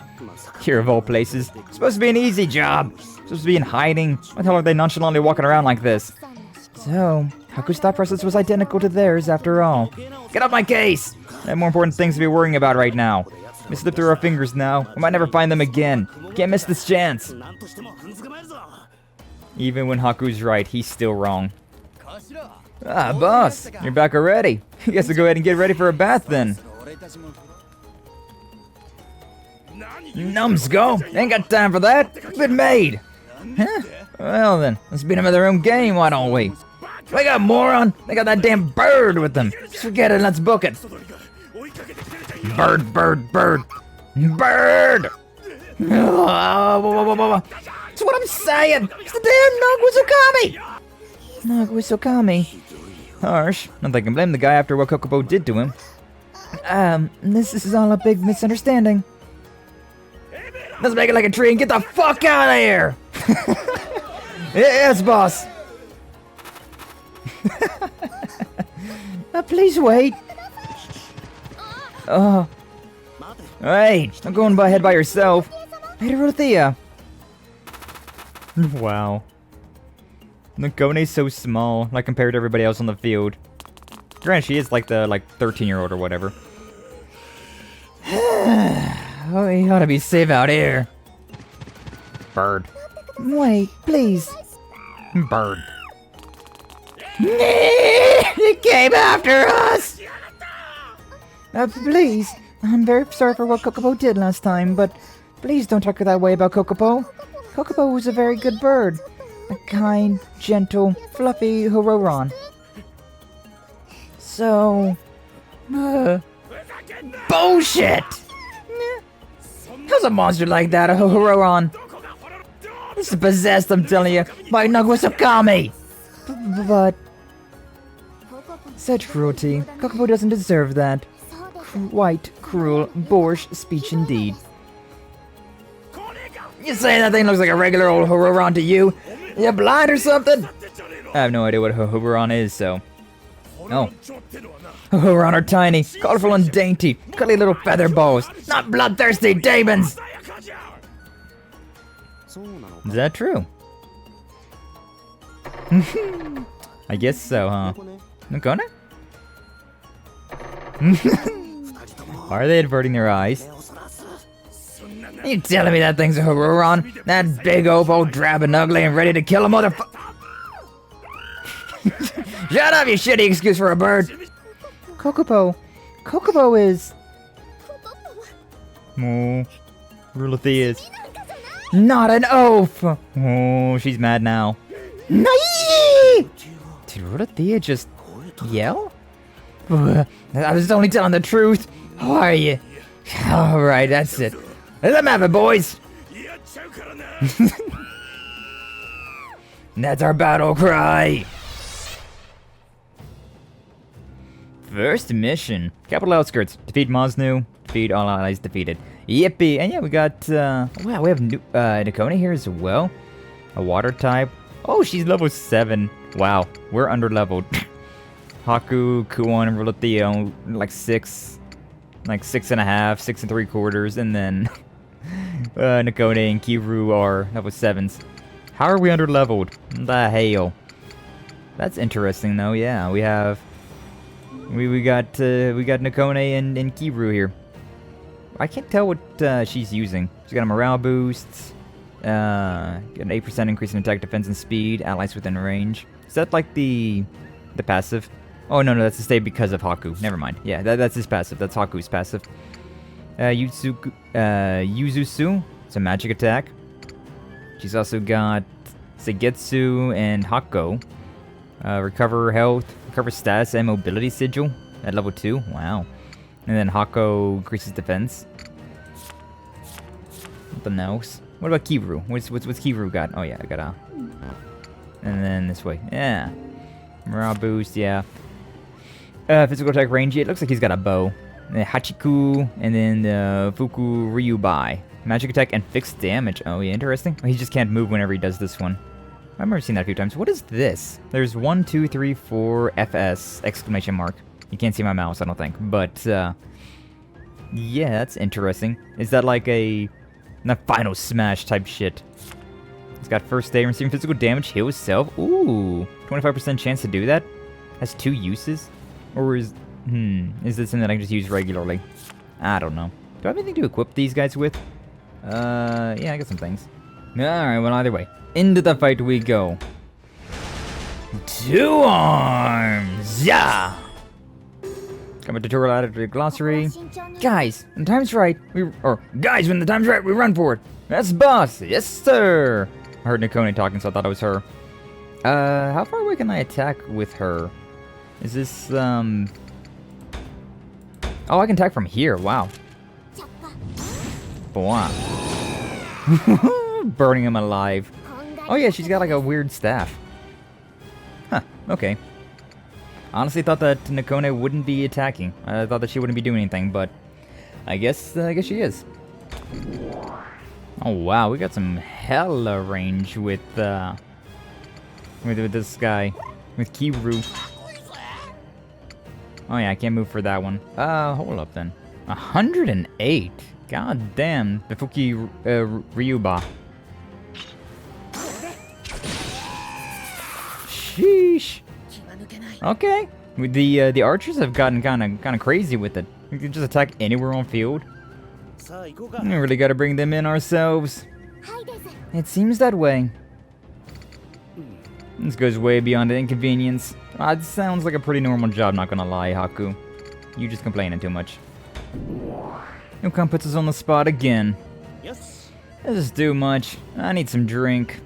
Here of all places. Supposed to be an easy job. Supposed to be in hiding. Why the hell are they nonchalantly walking around like this? So, Haku's thought process was identical to theirs after all. Get off my case! I have more important things to be worrying about right now. We slip through our fingers now. We might never find them again. Can't miss this chance. Even when Haku's right, he's still wrong. Ah, boss, you're back already. I guess we'll go ahead and get ready for a bath then. Numbskull, ain't got time for that. Been made. Huh? Well then, let's beat them at their own game, why don't we? We got moron. They got that damn bird with them. Just forget it, let's book it. Bird, bird, bird. Bird! That's what I'm saying! It's the damn Naguizokami! Harsh. Not that I can blame the guy after what Kokopo did to him. This is all a big misunderstanding. Let's make it like a tree and get the fuck out of here! Yes, boss! Please wait. Oh. Hey, I'm going ahead by yourself. Hey, Dorothea. Wow. Nakone's so small, like compared to everybody else on the field. Granted, she is like the 13-year-old or whatever. Oh, you ought to be safe out here. Bird. Wait, please. Bird. He came after us! Please. I'm very sorry for what Kokopo did last time, but please don't talk that way about Kokopo. Kokopo was a very good bird. A kind, gentle, fluffy Hororon. So... bullshit! How's a monster like that a Hororon? This is possessed, I'm telling you, by Naguizokami! But... such cruelty. Kokopo doesn't deserve that. Quite cruel, boorish speech indeed. You saying that thing looks like a regular old Hororon to you? You blind or something? I have no idea what a Hororon is, so... Oh. Hororon are tiny, colorful and dainty, cuddly little feather bows, not bloodthirsty demons! Is that true? I guess so, huh? Nakone? Are they averting their eyes? Are you telling me that thing's a Hororon? That big oaf, drab and ugly and ready to kill a motherfucker? Shut up, you shitty excuse for a bird! Kokopo. Kokopo is... Oh. Rulathea is... not an oaf! Oh, she's mad now. Did Rulathea just yell? I was only telling the truth. How are you? Alright, that's it. Let them have it, boys! That's our battle cry! First mission. Capital outskirts. Defeat Mosnu. Defeat all allies defeated. Yippee! And yeah, we got, wow, we have Nakone here as well. A water type. Oh, she's level 7. Wow, we're under-leveled. Haku, Kuon, and Rulathea, like 6. Like 6.5, 6 3/4, and then Nakone and Kiwru are level 7s. How are we under-leveled? The hell. That's interesting though, yeah. We have... We got Nakone and Kiwru here. I can't tell what she's using. She's got a morale boost, got an 8% increase in attack, defense, and speed. Allies within range. Is that like the passive? Oh no, that's to stay because of Haku. Never mind. Yeah, that's his passive. That's Haku's passive. Yuzusu. It's a magic attack. She's also got Segetsu and Hako. Recover health, recover status and mobility sigil at level 2. Wow. And then Hako increases defense. Nothing else. What about Kiwru? What's Kiwru got? Oh yeah, I got a... And then this way. Yeah. Morale boost, yeah. Physical attack range, it looks like he's got a bow. And then Hachiku, and then Fuku Ryubai. Magic attack and fixed damage. Oh yeah, interesting. Oh, he just can't move whenever he does this one. I remember seeing that a few times. What is this? There's 1, 2, 3, 4, FS, exclamation mark. You can't see my mouse, I don't think. But, yeah, that's interesting. Is that like a final smash type shit? He's got first aid, receiving physical damage, heal himself. Ooh, 25% chance to do that? Has 2 uses? Or is this something that I can just use regularly? I don't know. Do I have anything to equip these guys with? Yeah, I got some things. Alright, well, either way. Into the fight we go. 2 arms! Yeah! Got my tutorial added to the glossary. Guys, when the time's right, guys, when the time's right, we run for it. That's the boss. Yes, sir. I heard Nakone talking, so I thought it was her. How far away can I attack with her? Is this, Oh, I can attack from here. Wow. Wow. Burning him alive. Oh yeah, she's got like a weird staff. Huh, okay. Honestly thought that Nakone wouldn't be attacking. I thought that she wouldn't be doing anything, but I guess she is. Oh wow, we got some hella range with this guy. With Kiwru. Oh yeah, I can't move for that one. Hold up then. 108. God damn. The Fuki Ryuba. Sheesh. Okay. The archers have gotten kind of crazy with it. We can just attack anywhere on field. We really got to bring them in ourselves. It seems that way. This goes way beyond inconvenience. It sounds like a pretty normal job, not gonna lie, Haku. You just complaining too much. Yukon puts us on the spot again. Yes. That doesn't do much. I need some drink.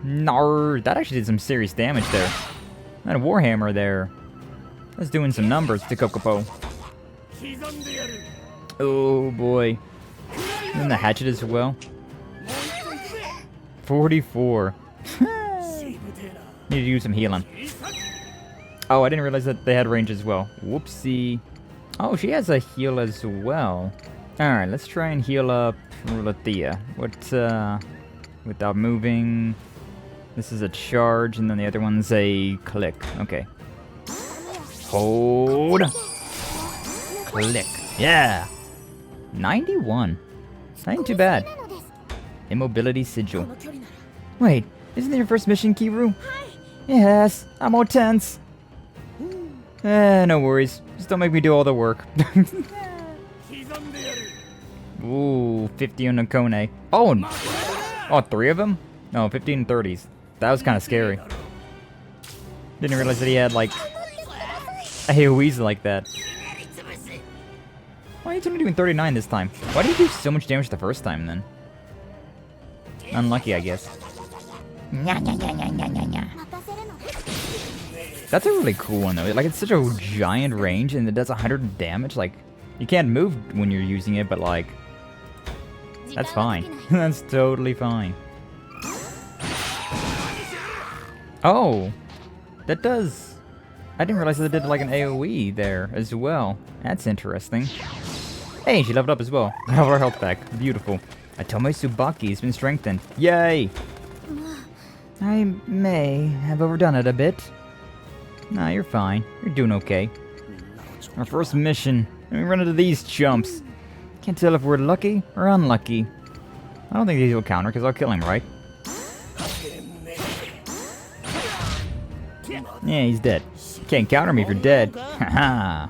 Nar, that actually did some serious damage there. That Warhammer there. That's doing some numbers to Kokopo. Oh boy. And the hatchet as well. 44. Need to do some healing. Oh, I didn't realize that they had range as well. Whoopsie. Oh, she has a heal as well. Alright, let's try and heal up Rulathea. Without moving. This is a charge, and then the other one's a click. Okay. Hold. Click. Yeah. 91. That ain't too bad. Immobility sigil. Wait, isn't it your first mission, Kiwru? Yes, I'm all tense. No worries. Just don't make me do all the work. Ooh, 50 on Nakone. Oh, 3 of them? No, 15 and 30s. That was kind of scary. Didn't realize that he had, like, AoEs like that. Why are you only doing 39 this time? Why did you do so much damage the first time, then? Unlucky, I guess. That's a really cool one, though. Like, it's such a giant range, and it does 100 damage. Like, you can't move when you're using it, but, like, that's fine. That's totally fine. Oh, that does... I didn't realize that it did, like, an AoE there as well. That's interesting. Hey, she leveled up as well. Got all her health back. Beautiful. Atome Tsubaki has been strengthened. Yay! I may have overdone it a bit. Nah, you're fine. You're doing okay. Our first mission. And we run into these chumps. Can't tell if we're lucky or unlucky. I don't think these will counter, because I'll kill him, right? Yeah, he's dead. Can't counter me if you're dead. Haha.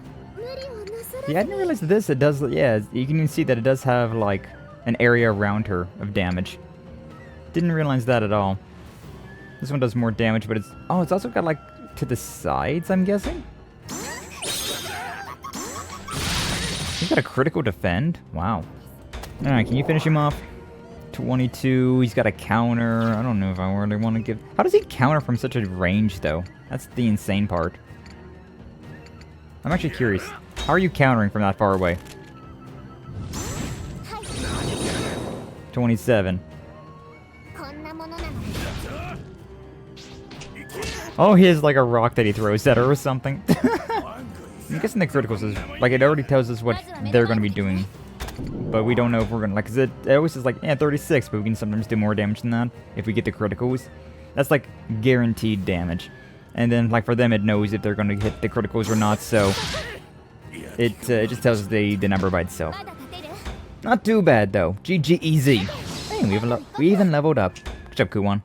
Yeah, I didn't realize that this, it does, yeah, you can even see that it does have, like, an area around her of damage. Didn't realize that at all. This one does more damage, but it's... Oh, it's also got, like, to the sides, I'm guessing? He's got a critical defend? Wow. Alright, can you finish him off? 22. He's got a counter. I don't know if I really want to give... How does he counter from such a range, though? That's the insane part. I'm actually curious. How are you countering from that far away? 27. Oh, he has like a rock that he throws at her or something. I'm guessing the criticals is... Like, it already tells us what they're going to be doing. But we don't know if we're going to... Like, cause it always says like, 36, but we can sometimes do more damage than that if we get the criticals. That's like guaranteed damage. And then, like, for them, it knows if they're going to hit the criticals or not, so... It just tells us the number by itself. Not too bad, though. GG easy. Hey, we even leveled up. Good job, Kuon.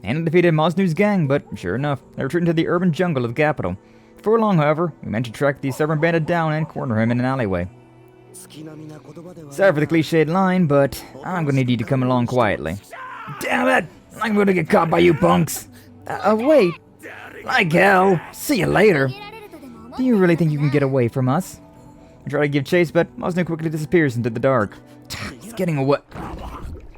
And defeated Mosnu's gang, but sure enough, they returned to the urban jungle of the capital. Before long, however, we managed to track the stubborn bandit down and corner him in an alleyway. Sorry for the cliched line, but I'm gonna need you to come along quietly. Damn it! I'm gonna get caught by you punks! Wait! Like hell! See you later! Do you really think you can get away from us? I try to give chase, but Mosnu quickly disappears into the dark. He's getting away.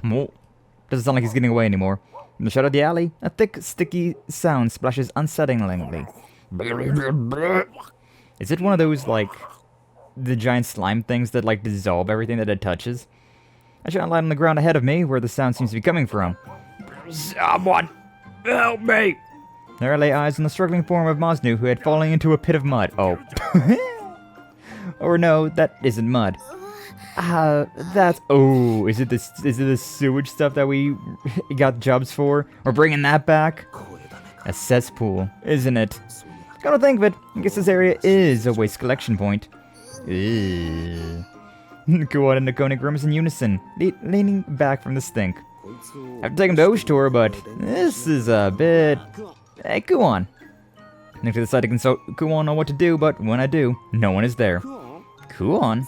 Doesn't sound like he's getting away anymore. In the shadow of the alley, a thick, sticky sound splashes unsettlingly. Is it one of those, like, the giant slime things that, like, dissolve everything that it touches? I shine a light on the ground ahead of me, where the sound seems to be coming from. Someone, help me! There I lay eyes on the struggling form of Mosnu, who had fallen into a pit of mud. Oh. Or no, that isn't mud. That's... Oh, is it the sewage stuff that we got jobs for? We're bringing that back? A cesspool, isn't it? Gotta think of it, I guess this area is a waste collection point. Kuon and Nakone grimace in unison, leaning back from the stink. I've taken him to Oshtor, but this is a bit... Hey, Kuon. Next to decide to consult Kuon on what to do, but when I do, no one is there. Kuon?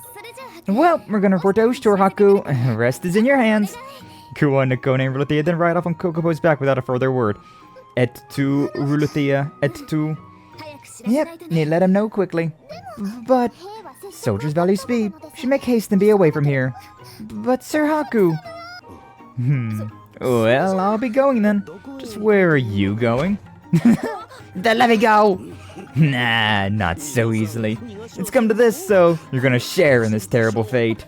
Well, we're gonna report to Oshtor, Haku. Rest is in your hands. Kuon, Nakone, and Rulathea then ride off on Kokobo's back without a further word. Et tu, Rulathea, et tu. Yep, need to let him know quickly. But soldiers value speed. Should make haste and be away from here. But Sir Haku. Well, I'll be going then. Just where are you going? Then let me go. Nah, not so easily. It's come to this, so you're gonna share in this terrible fate.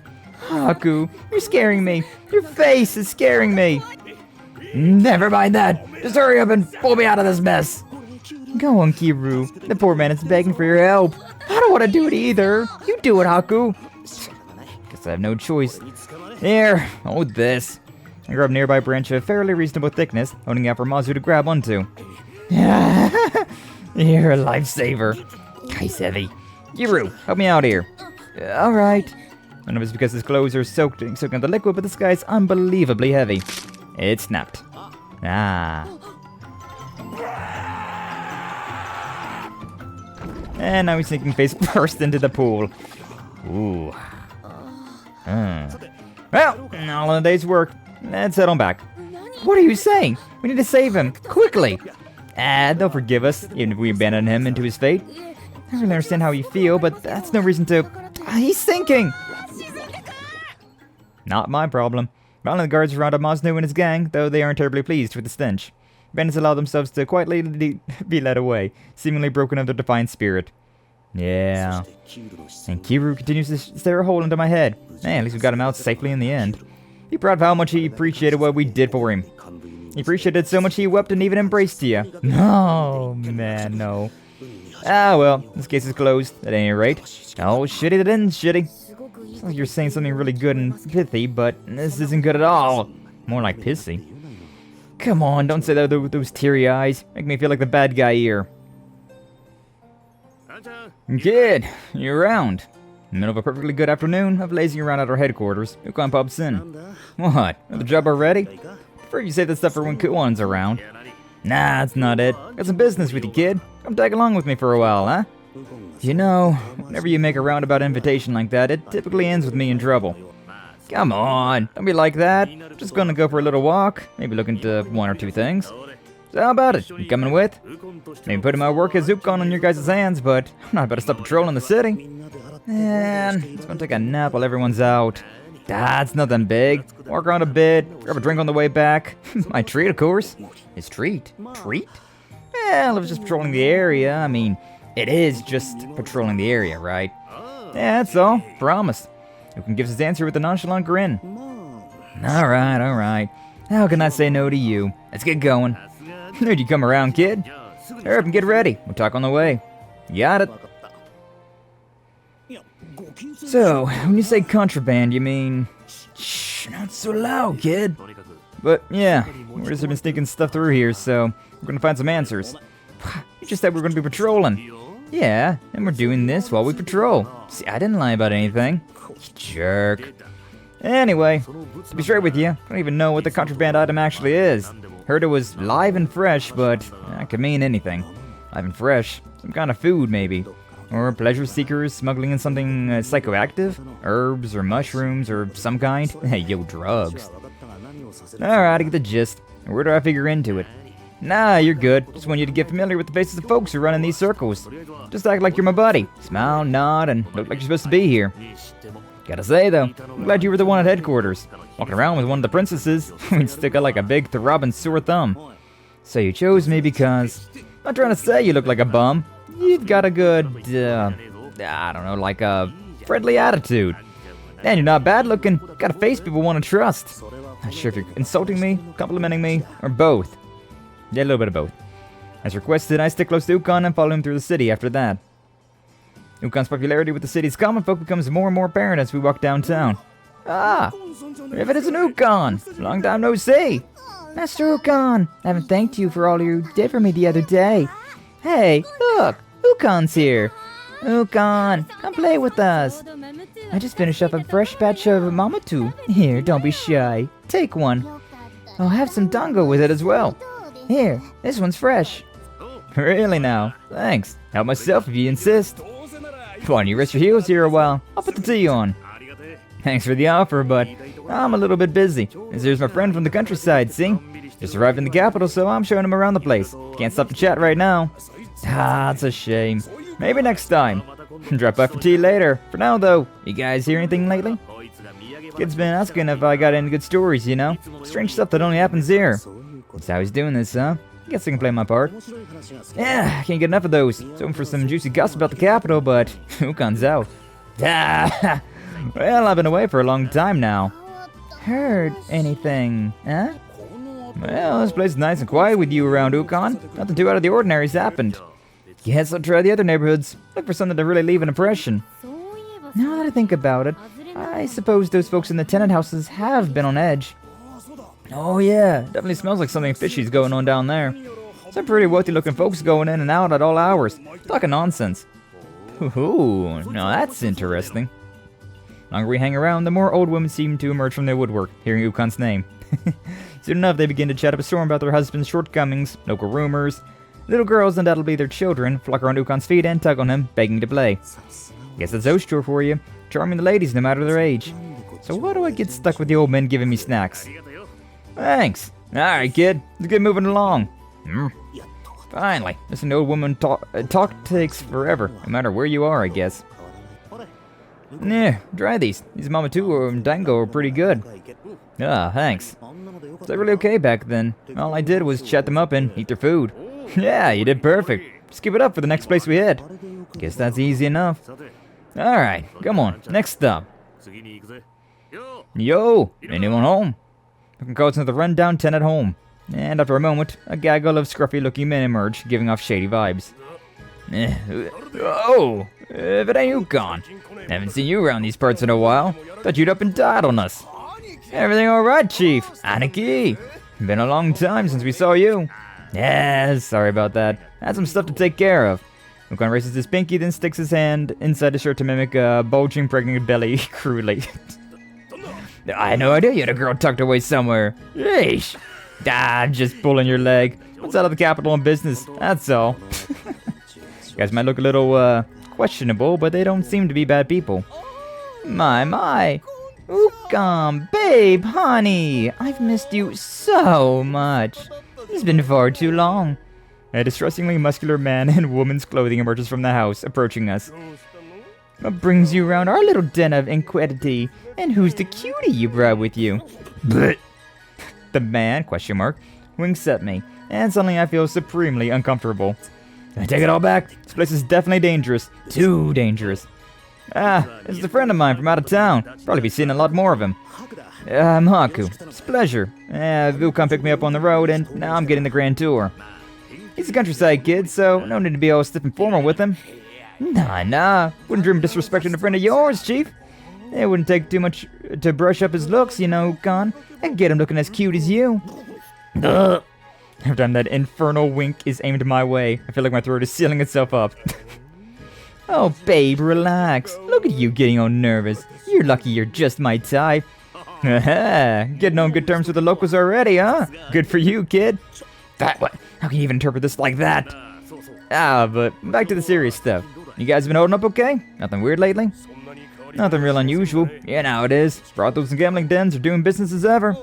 Haku, you're scaring me. Your face is scaring me. Never mind that. Just hurry up and pull me out of this mess. Go on, Kiwru. The poor man is begging for your help. I don't want to do it either. You do it, Haku. Guess I have no choice. Here, hold this. I grab a nearby branch of fairly reasonable thickness, holding out for Mazu to grab onto. You're a lifesaver. Kai's heavy. Kiwru, help me out here. Alright. I don't know if it's because his clothes are soaked in the liquid, but this guy's unbelievably heavy. It snapped. And now he's sinking face first into the pool. Ooh. Well, all of the day's work. Let's head on back. What are you saying? We need to save him. Quickly. They'll forgive us, even if we abandon him into his fate. I don't really understand how you feel, but that's no reason to... He's sinking! Not my problem. Violent guards round up Mosnu and his gang, though they aren't terribly pleased with the stench. Bandits allow themselves to quietly be led away, seemingly broken of their defiant spirit. Yeah. And Kiwru continues to stare a hole into my head. Man, at least we got him out safely in the end. He proud of how much he appreciated what we did for him. He appreciated it so much he wept and even embraced you. No, man, no. Ah, well, this case is closed, at any rate. Oh, shitty that ends, shitty. Sounds like you're saying something really good and pithy, but this isn't good at all. More like pissy. Come on, don't say that with those teary eyes. Make me feel like the bad guy here. Kid, you're around. In the middle of a perfectly good afternoon of lazing around at our headquarters, Kuon pops in. What? Another job already? Prefer you say that stuff for when Kuon's around. Nah, that's not it. Got some business with you, kid. Come tag along with me for a while, huh? You know, whenever you make a roundabout invitation like that, it typically ends with me in trouble. Come on, don't be like that. Just gonna go for a little walk, maybe look into one or two things. So how about it? You coming with? Maybe putting my work as Ukon on your guys' hands, but I'm not about to stop patrolling the city. Man, it's gonna take a nap while everyone's out. That's nothing big. Walk around a bit, grab a drink on the way back. My treat, of course. His treat? Treat? Well, I was just patrolling the area. I mean, it is just patrolling the area, right? Yeah, that's all. Promise. Ukan gives his answer with a nonchalant grin. Alright, alright. How can I say no to you? Let's get going. Heard you come around, kid. Hurry up and get ready. We'll talk on the way. Got it. So, when you say contraband, you mean... Shh, not so loud, kid. But, yeah, we're just been sneaking stuff through here, so we're gonna find some answers. You just said we were gonna be patrolling. Yeah, and we're doing this while we patrol. See, I didn't lie about anything. You jerk. Anyway, to be straight with you, I don't even know what the contraband item actually is. Heard it was live and fresh, but that could mean anything. Live and fresh. Some kind of food, maybe. Or pleasure seekers smuggling in something psychoactive? Herbs or mushrooms or some kind? Hey, yo, drugs. Alright, I get the gist. Where do I figure into it? Nah, you're good. Just want you to get familiar with the faces of folks who run in these circles. Just act like you're my buddy. Smile, nod, and look like you're supposed to be here. Gotta say, though, I'm glad you were the one at headquarters. Walking around with one of the princesses, we'd stick out like a big throbbing sore thumb. So you chose me because... I'm not trying to say you look like a bum. You've got a good, I don't know, like a friendly attitude. And you're not bad looking. Got a face people want to trust. Not sure if you're insulting me, complimenting me, or both. Yeah, a little bit of both. As requested, I stick close to Ukon and follow him through the city after that. Ukon's popularity with the city's common folk becomes more and more apparent as we walk downtown. Ah, if it isn't Ukon! Long time no see! Master Ukon, I haven't thanked you for all you did for me the other day. Hey, look! Ukon's here! Ukon, come play with us! I just finished up a fresh batch of Mamatu. Here, don't be shy. Take one. I'll have some dango with it as well. Here, this one's fresh. Really now? Thanks. Help myself if you insist. Why don't you rest your heels here a while? I'll put the tea on. Thanks for the offer, but I'm a little bit busy. Here's my friend from the countryside, see? Just arrived in the capital, so I'm showing him around the place. Can't stop to chat right now. Ah, it's a shame. Maybe next time. Drop by for tea later. For now, though, you guys hear anything lately? Kid's been asking if I got any good stories, you know? Strange stuff that only happens here. That's how he's doing this, huh? Guess I can play my part. Yeah, I can't get enough of those. Hoping for some juicy gossip about the capital, but Ukon's out. Ah, well, I've been away for a long time now. Heard anything, huh? Well, this place is nice and quiet with you around, Ukon. Nothing too out of the ordinary has happened. Guess I'll try the other neighborhoods. Look for something to really leave an impression. Now that I think about it, I suppose those folks in the tenant houses have been on edge. Oh yeah, definitely smells like something fishy's going on down there. Some pretty wealthy looking folks going in and out at all hours. Talking nonsense. Ooh, now that's interesting. The longer we hang around, the more old women seem to emerge from their woodwork, hearing Ukon's name. Soon enough, they begin to chat up a storm about their husband's shortcomings, local rumors. Little girls, undoubtedly their children, flock around Ukon's feet and tug on him, begging to play. Guess that's Oshtor for you, charming the ladies no matter their age. So why do I get stuck with the old men giving me snacks? Thanks. Alright, kid, let's get moving along. Finally, listen to old woman talk takes forever, no matter where you are, I guess. Yeah, try these. These Mamatu or Dango are pretty good. Ah, thanks. Was I really okay back then? All I did was chat them up and eat their food. Yeah, you did perfect. Just keep it up for the next place we hit. Guess that's easy enough. Alright, come on, next stop. Yo, anyone home? Looking calls into the rundown tenant home. And after a moment, a gaggle of scruffy-looking men emerge, giving off shady vibes. Oh, if it ain't Ukon. Haven't seen you around these parts in a while. Thought you'd up and died on us. Everything alright, Chief? Anarchy. Been a long time since we saw you. Yeah, sorry about that. Had some stuff to take care of. Ukon raises his pinky, then sticks his hand inside his shirt to mimic a bulging pregnant belly crudely. I had no idea you had a girl tucked away somewhere. Yeesh. Ah, just pulling your leg. What's out of the capital and business? That's all. You guys might look a little, questionable, but they don't seem to be bad people. My. Ukon, babe, honey. I've missed you so much. It's been far too long. A distressingly muscular man in woman's clothing emerges from the house, approaching us. What brings you around our little den of inquietude? And who's the cutie you brought with you? Blech. The man, question mark, winks at me, and suddenly I feel supremely uncomfortable. I take it all back. This place is definitely dangerous. Too dangerous. This is a friend of mine from out of town. Probably be seeing a lot more of him. I'm Haku. It's a pleasure. Vu come pick me up on the road, and now I'm getting the grand tour. He's a countryside kid, so no need to be all stiff and formal with him. Nah. Wouldn't dream of disrespecting a friend of yours, Chief. It wouldn't take too much to brush up his looks, you know, Kuon. I can get him looking as cute as you. Ugh. Every time that infernal wink is aimed my way, I feel like my throat is sealing itself up. Oh, babe, relax. Look at you getting all nervous. You're lucky you're just my type. Getting on good terms with the locals already, huh? Good for you, kid. What? How can you even interpret this like that? But back to the serious stuff. You guys been holding up okay? Nothing weird lately? Nothing real unusual. You know how it is. Brothels and gambling dens are doing business as ever.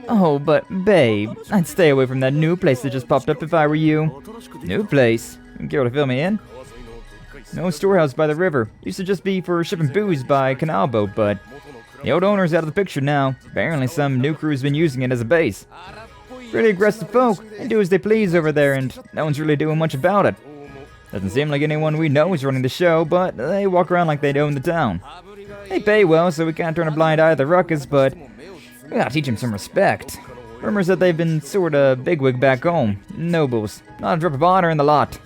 Oh, but babe, I'd stay away from that new place that just popped up if I were you. New place? You care to fill me in? No storehouse by the river. Used to just be for shipping booze by canal boat, but the old owner's out of the picture now. Apparently some new crew's been using it as a base. Really aggressive folk. They do as they please over there, and no one's really doing much about it. Doesn't seem like anyone we know is running the show, but they walk around like they own the town. They pay well, so we can't turn a blind eye to the ruckus, but we gotta teach them some respect. Rumors that they've been sorta bigwig back home. Nobles. Not a drop of honor in the lot.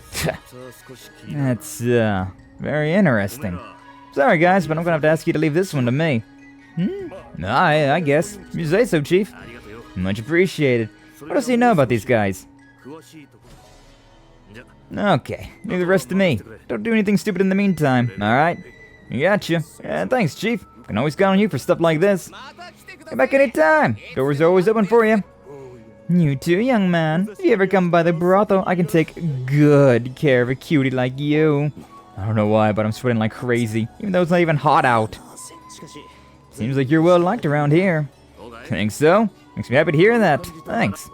That's, very interesting. Sorry, guys, but I'm gonna have to ask you to leave this one to me. I guess. You say so, Chief. Much appreciated. What else do you know about these guys? Okay, leave the rest to me. Don't do anything stupid in the meantime, alright? Gotcha. Thanks, Chief. Can always count on you for stuff like this. Come back anytime. Doors are always open for you. You too, young man. If you ever come by the brothel, I can take good care of a cutie like you. I don't know why, but I'm sweating like crazy, even though it's not even hot out. Seems like you're well liked around here. Think so? Makes me happy to hear that. Thanks.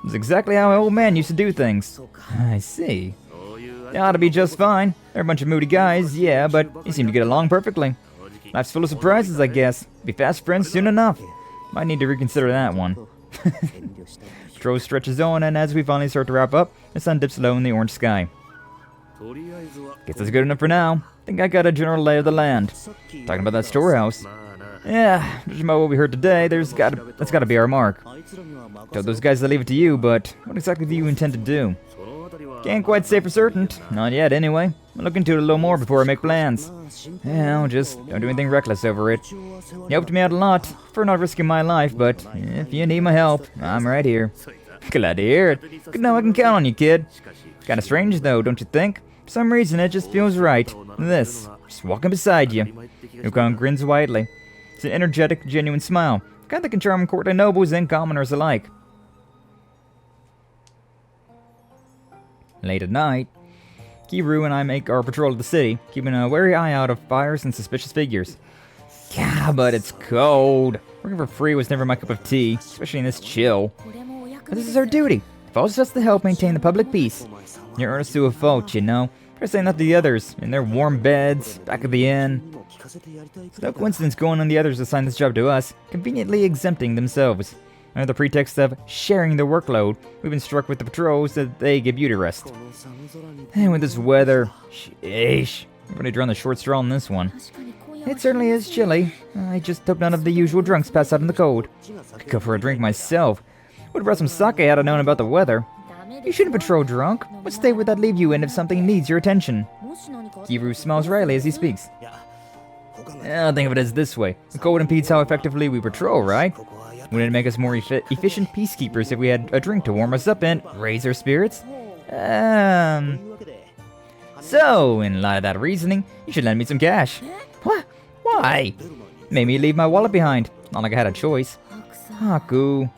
That's exactly how my old man used to do things. I see. They ought to be just fine. They're a bunch of moody guys, yeah, but you seem to get along perfectly. Life's full of surprises, I guess. Be fast friends soon enough. Might need to reconsider that one. Patrol stretches on, and as we finally start to wrap up, the sun dips low in the orange sky. Guess that's good enough for now. Think I got a general lay of the land. Talking about that storehouse. Yeah, judging by what we heard today, that's gotta be our mark. Told those guys to leave it to you, but what exactly do you intend to do? Can't quite say for certain. Not yet, anyway. I'll look into it a little more before I make plans. Yeah, just don't do anything reckless over it. You helped me out a lot, for not risking my life, but if you need my help, I'm right here. Glad to hear it. Good to know I can count on you, kid. Kinda strange, though, don't you think? For some reason, it just feels right. This, just walking beside you. Kuon grins widely. It's an energetic, genuine smile. Kind that can charm courtly nobles and commoners alike. Late at night, Kiwru and I make our patrol of the city, keeping a wary eye out of fires and suspicious figures. Yeah, but it's cold. Working for free was never my cup of tea, especially in this chill. But this is our duty. It falls to us to help maintain the public peace. You're earnest to a fault, you know. Better say that to the others, in their warm beds, back of the inn. It's no coincidence going on the others assigned this job to us, conveniently exempting themselves. Under the pretext of sharing the workload, we've been struck with the patrols that they give you to rest. And with this weather, sheesh, I'm really drawing the short straw on this one. It certainly is chilly. I just hope none of the usual drunks pass out in the cold. Could go for a drink myself. Would have brought some sake had I known about the weather. You shouldn't patrol drunk. What state would that leave you in if something needs your attention? Kiwru smiles wryly as he speaks. Think of it as this way. The cold impedes how effectively we patrol, right? Wouldn't it make us more efficient peacekeepers if we had a drink to warm us up and raise our spirits? So, in light of that reasoning, you should lend me some cash. What? Why? Made me leave my wallet behind. Not like I had a choice. Haku,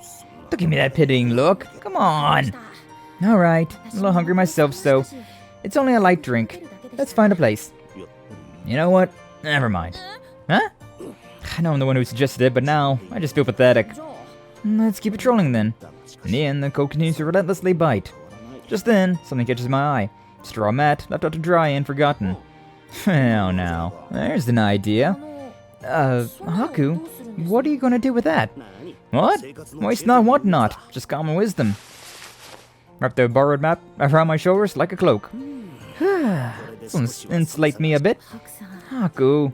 don't give me that pitying look. Come on. Alright, I'm a little hungry myself, so it's only a light drink. Let's find a place. You know what? Never mind. Huh? I know I'm the one who suggested it, but now I just feel pathetic. Let's keep patrolling then. In the end, the cold continues to relentlessly bite. Just then, something catches my eye. Straw mat left out to dry and forgotten. Oh, now. There's an idea. Haku, what are you gonna do with that? What? Waste not, want not. Just common wisdom. Wrap the borrowed map around my shoulders like a cloak. This'll insulate me a bit. Haku.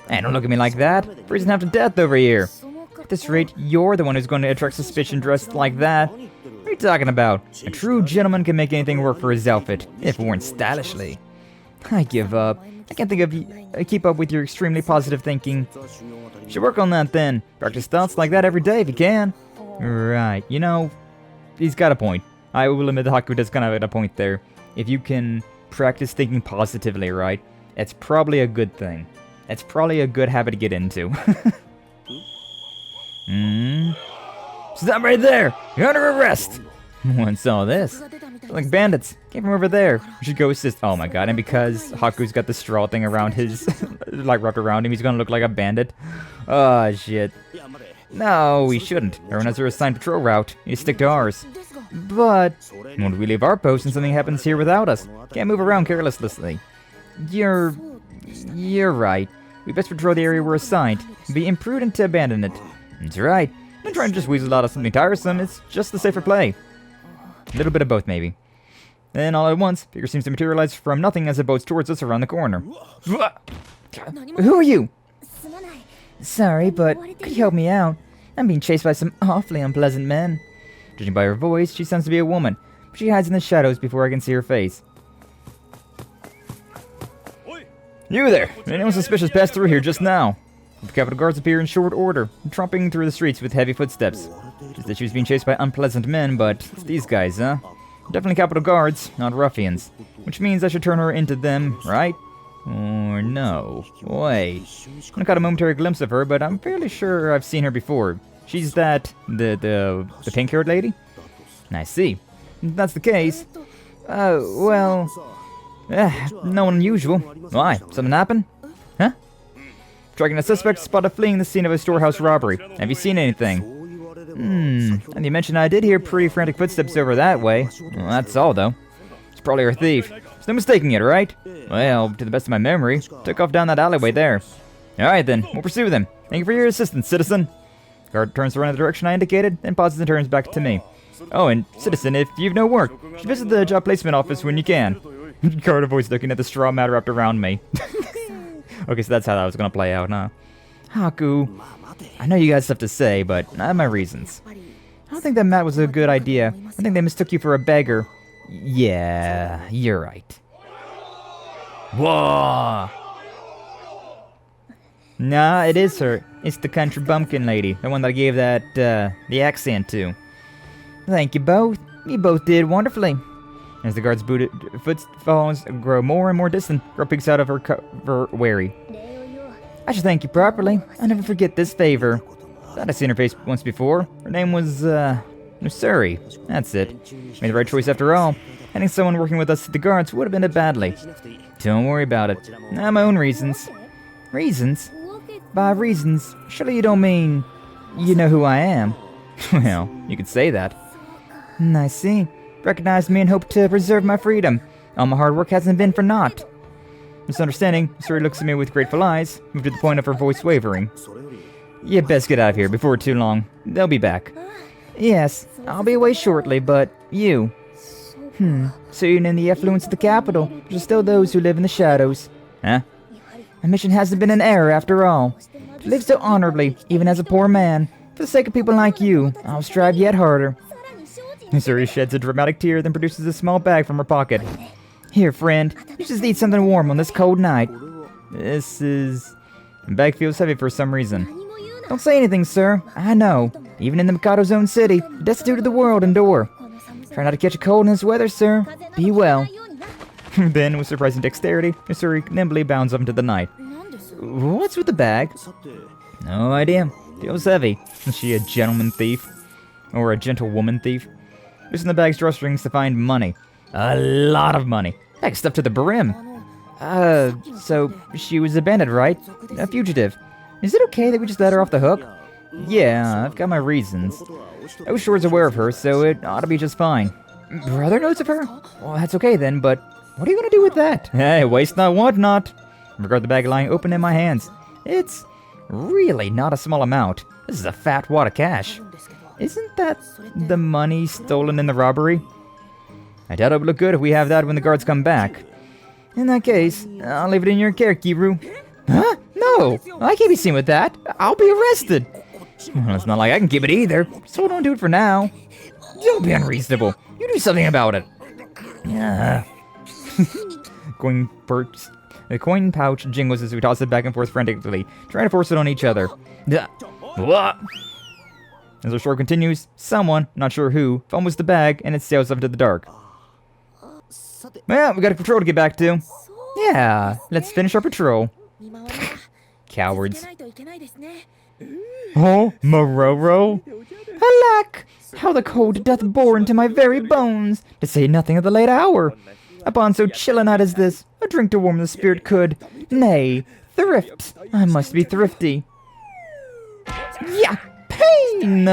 Hey, don't look at me like that. Freezing half to death over here. At this rate, you're the one who's going to attract suspicion dressed like that. What are you talking about? A true gentleman can make anything work for his outfit, if worn stylishly. I give up. I can't think of keep up with your extremely positive thinking. You should work on that then. Practice thoughts like that every day if you can. Right, you know, he's got a point. I will admit Haku does kind of have a point there. If you can practice thinking positively, right, it's probably a good thing. It's probably a good habit to get into. Stop right there! You're under arrest! What's all this? Like bandits. Came from over there. We should go assist. Oh my god, and because Haku's got the straw thing around his, like wrapped around him, he's gonna look like a bandit. Oh shit. No, we shouldn't. Everyone has their assigned patrol route. You stick to ours. But, won't we leave our post and something happens here without us? Can't move around carelessly. You're right. We best patrol the area we're assigned. It'd be imprudent to abandon it. That's right. I'm not trying to just weasel out of something tiresome. It's just the safer play. A little bit of both, maybe. Then, all at once, figure seems to materialize from nothing as it boats towards us around the corner. Who are you? Sorry, but could you help me out? I'm being chased by some awfully unpleasant men. Judging by her voice, she sounds to be a woman, but she hides in the shadows before I can see her face. You there! Anyone suspicious passed through here just now. The Capital Guards appear in short order, tromping through the streets with heavy footsteps. Just that she was being chased by unpleasant men, but it's these guys, huh? Definitely Capital Guards, not ruffians. Which means I should turn her into them, right? Or no. Wait. I caught a momentary glimpse of her, but I'm fairly sure I've seen her before. She's that... the pink-haired lady? I see. If that's the case... well... no one unusual. Why? Something happened? Huh? Tracking a suspect spotted fleeing the scene of a storehouse robbery. Have you seen anything? And you mentioned I did hear pretty frantic footsteps over that way. Well, that's all, though. It's probably our thief. There's no mistaking it, right? Well, to the best of my memory, took off down that alleyway there. Alright then, we'll pursue them. Thank you for your assistance, citizen. Guard turns to run in the direction I indicated, then pauses and turns back to me. Oh, and citizen, if you've no work, you should visit the job placement office when you can. Guard avoids looking at the straw mat wrapped around me. Okay, so that's how that was gonna play out, huh? Haku, I know you guys have to say, but I have my reasons. I don't think that mat was a good idea. I think they mistook you for a beggar. Yeah, you're right. Whoa! Nah, it is her. It's the country bumpkin lady, the one that I gave that, the accent to. Thank you both. You both did wonderfully. As the guard's footfalls grow more and more distant, girl peeks out of her cover wary. I should thank you properly. I'll never forget this favor. Thought I'd seen her face once before. Her name was, Nusuri. That's it. Made the right choice after all. Having someone working with us at the guards would have ended badly. Don't worry about it. I have my own reasons. Reasons? By reasons, surely you don't mean... you know who I am. Well, you could say that. I see. Recognize me and hope to preserve my freedom. All my hard work hasn't been for naught. Misunderstanding, Nusuri looks at me with grateful eyes, moved to the point of her voice wavering. You best get out of here before too long. They'll be back. Yes, I'll be away shortly, but you... So even in the affluence of the capital, there's still those who live in the shadows. Huh? My mission hasn't been an error after all. To live so honorably, even as a poor man, for the sake of people like you, I'll strive yet harder. Nusuri sheds a dramatic tear, then produces a small bag from her pocket. Here, friend, you just need something warm on this cold night. This is... The bag feels heavy for some reason. Don't say anything, sir. I know. Even in the Mikado's own city, the destitute of the world endure. Try not to catch a cold in this weather, sir. Be well. Then, with surprising dexterity, Nusuri nimbly bounds up into the night. What's with the bag? No idea. Feels heavy. Is she a gentleman thief? Or a gentlewoman thief? Loosen the bag's drawstrings to find money. A lot of money. Bag stuffed to the brim. So she was a bandit, right? A fugitive. Is it okay that we just let her off the hook? Yeah, I've got my reasons. Oshtor's aware of her, so it ought to be just fine. Brother knows of her? Well, that's okay then, but what are you gonna do with that? Hey, waste not, want not. regard the bag lying open in my hands. It's really not a small amount. This is a fat wad of cash. Isn't that the money stolen in the robbery? I doubt it would look good if we have that when the guards come back. In that case, I'll leave it in your care, Kiwru. Huh? No! I can't be seen with that. I'll be arrested. Well, it's not like I can keep it either, so don't do it for now. Don't be unreasonable. You do something about it. Yeah. The coin pouch jingles as we toss it back and forth frantically, trying to force it on each other. What? As our story continues, someone, not sure who, fumbles the bag and it sails off into the dark. Well, we got a patrol to get back to. Yeah, let's finish our patrol. Cowards. Oh, Mororo? Alack! How the cold doth bore into my very bones, to say nothing of the late hour. Upon so chill a night as this, a drink to warm the spirit could. Nay, thrift. I must be thrifty. Yeah, pain!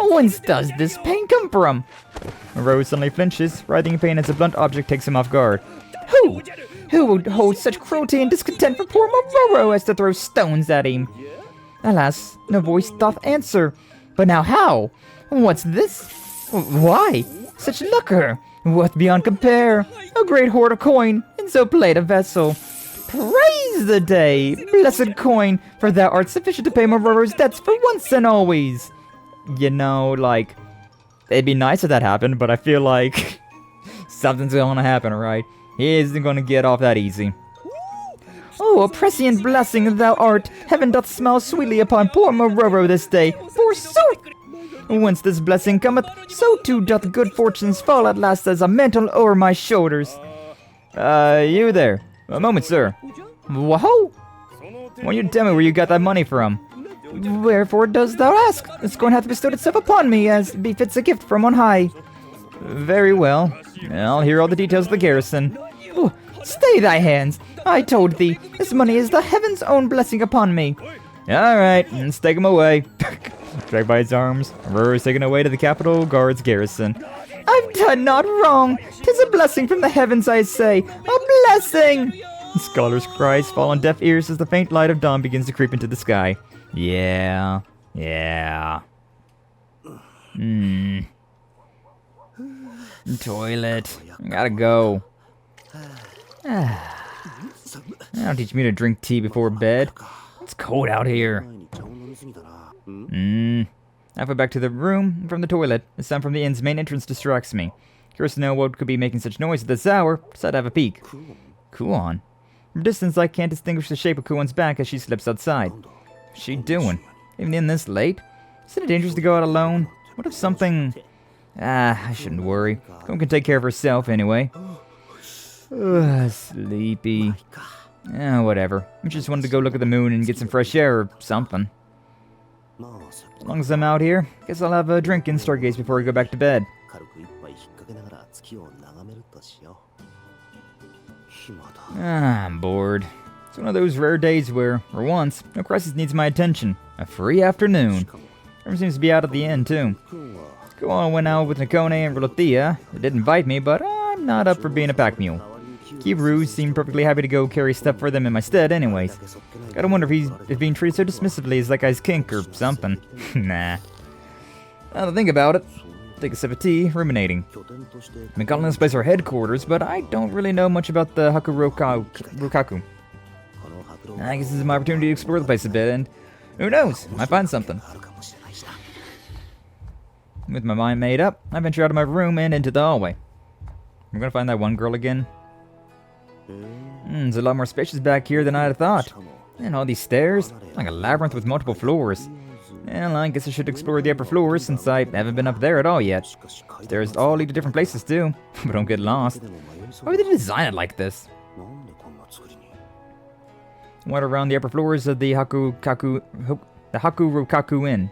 Whence does this pain come from? Mororo suddenly flinches, writhing in pain as a blunt object takes him off guard. Who? Who would hold such cruelty and discontent for poor Mororo as to throw stones at him? Alas, no voice doth answer. But now how? What's this? Why? Such lucre! Worth beyond compare! A great hoard of coin, in so plate a vessel. Praise the day, blessed coin, for thou art sufficient to pay Mororo's debts for once and always. You know, like, it'd be nice if that happened, but I feel like something's gonna happen, right? He isn't gonna get off that easy. Oh, a prescient blessing thou art! Heaven doth smile sweetly upon poor Mororo this day, forsooth! Whence this blessing cometh, so too doth good fortunes fall at last as a mantle o'er my shoulders. You there. A moment, sir. Whoa! Why you tell me where you got that money from? Wherefore dost thou ask? The scorn hath bestowed itself upon me, as befits a gift from on high. Very well. I'll hear all the details of the garrison. Oh, stay thy hands! I told thee, this money is the heaven's own blessing upon me. Alright, let's take him away. Dragged by his arms, Aurora is taken away to the Capital Guard's garrison. I've done not wrong! 'Tis a blessing from the heavens, I say! A blessing! The scholar's cries fall on deaf ears as the faint light of dawn begins to creep into the sky. Yeah. Toilet. I gotta go. Don't teach me to drink tea before bed. It's cold out here. I go back to the room from the toilet. The sound from the inn's main entrance distracts me. Curious to know what could be making such noise at this hour, decided to have a peek. Kuon. From a distance, I can't distinguish the shape of Kuon's back as she slips outside. What's she doing? Even in this late? Isn't it dangerous to go out alone? What if something... I shouldn't worry. Kuon can take care of herself anyway. Sleepy. Whatever. I just wanted to go look at the moon and get some fresh air or something. As long as I'm out here, guess I'll have a drink in Stargaze before I go back to bed. I'm bored. It's one of those rare days where, for once, no crisis needs my attention. A free afternoon. Everyone seems to be out at the inn, too. Kuon went out with Nakone and Rolothea. They did invite me, but I'm not up for being a pack mule. Kiwru seemed perfectly happy to go carry stuff for them in my stead anyways. Gotta wonder if being treated so dismissively is that guy's kink or something. Nah. Now to think about it. Take a sip of tea, ruminating. I've been calling this place our headquarters, but I don't really know much about the Hakurokaku. I guess this is my opportunity to explore the place a bit, and who knows, I might find something. With my mind made up, I venture out of my room and into the hallway. I'm gonna find that one girl again. It's a lot more spacious back here than I'd have thought. And all these stairs, like a labyrinth with multiple floors. Well, I guess I should explore the upper floors since I haven't been up there at all yet. Stairs all lead to different places too, but don't get lost. Why would they design it like this? What around the upper floors of the Hakurokaku Inn.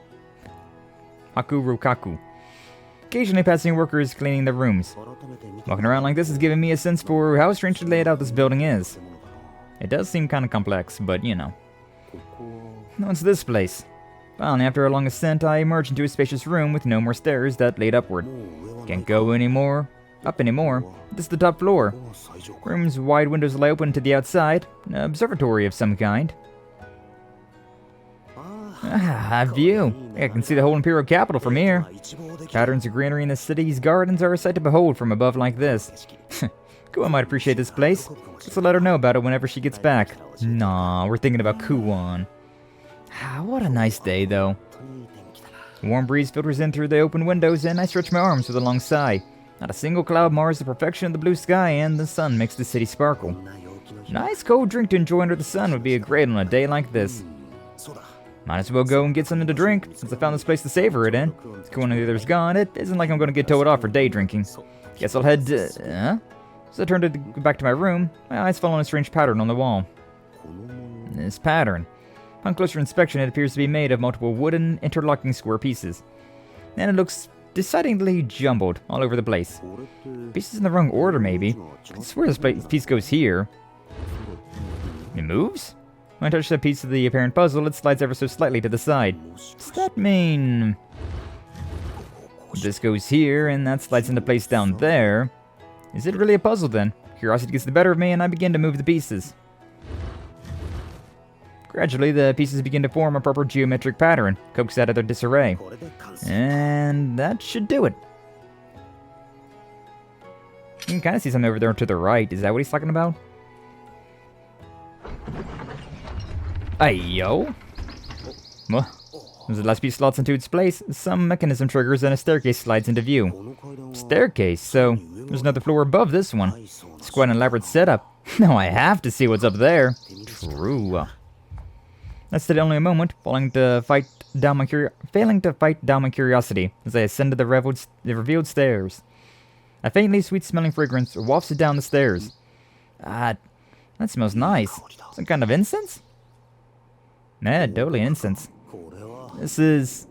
Hakurokaku. Occasionally passing workers cleaning their rooms. Walking around like this is giving me a sense for how strangely laid out this building is. It does seem kind of complex, but you know. What's this place? Finally, after a long ascent, I emerge into a spacious room with no more stairs that lead upward. Can't go anymore. up anymore. This is the top floor. Room's wide windows lie open to the outside. An observatory of some kind. Ah, view. I can see the whole Imperial Capital from here. Patterns of greenery in the city's gardens are a sight to behold from above like this. Kuon might appreciate this place. Just to let her know about it whenever she gets back. Nah, we're thinking about Kuon. Ah, what a nice day, though. A warm breeze filters in through the open windows, and I stretch my arms with a long sigh. Not a single cloud mars the perfection of the blue sky, and the sun makes the city sparkle. A nice cold drink to enjoy under the sun would be great on a day like this. Might as well go and get something to drink, since I found this place to savor it in. If Kuon the other's gone, it isn't like I'm going to get towed off for day drinking. Guess I'll head to... So I turned to go back to my room. My eyes fall on a strange pattern on the wall. This pattern. On closer inspection, it appears to be made of multiple wooden, interlocking square pieces. And it looks decidedly jumbled all over the place. Pieces in the wrong order, maybe. I swear this piece goes here. It moves? When I touch that piece of the apparent puzzle, it slides ever so slightly to the side. Does that mean... This goes here, and that slides into place down there. Is it really a puzzle, then? Curiosity gets the better of me, and I begin to move the pieces. Gradually, the pieces begin to form a proper geometric pattern, coaxed out of their disarray. And that should do it. You can kind of see something over there to the right. Is that what he's talking about? Hey, yo. Well, as the last piece slots into its place, some mechanism triggers and a staircase slides into view. Staircase, so there's another floor above this one. It's quite an elaborate setup. Now I have to see what's up there. True. I stayed only a moment, failing to fight down my curiosity as I ascended the revealed stairs. A faintly sweet-smelling fragrance wafts down the stairs. That smells nice. Some kind of incense? Yeah, totally incense. This is...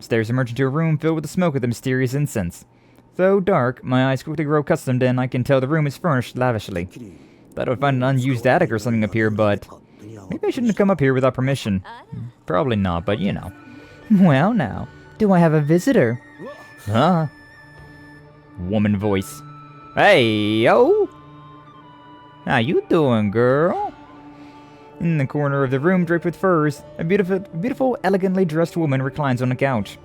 Stairs emerge into a room filled with the smoke of the mysterious incense. Though dark, my eyes quickly grow accustomed and I can tell the room is furnished lavishly. Thought I would find an unused attic or something up here, but... Maybe I shouldn't have come up here without permission. Probably not, but you know. Well now, do I have a visitor? Huh? Woman voice. Hey, yo! How you doing, girl? In the corner of the room draped with furs, a beautiful, elegantly dressed woman reclines on a couch.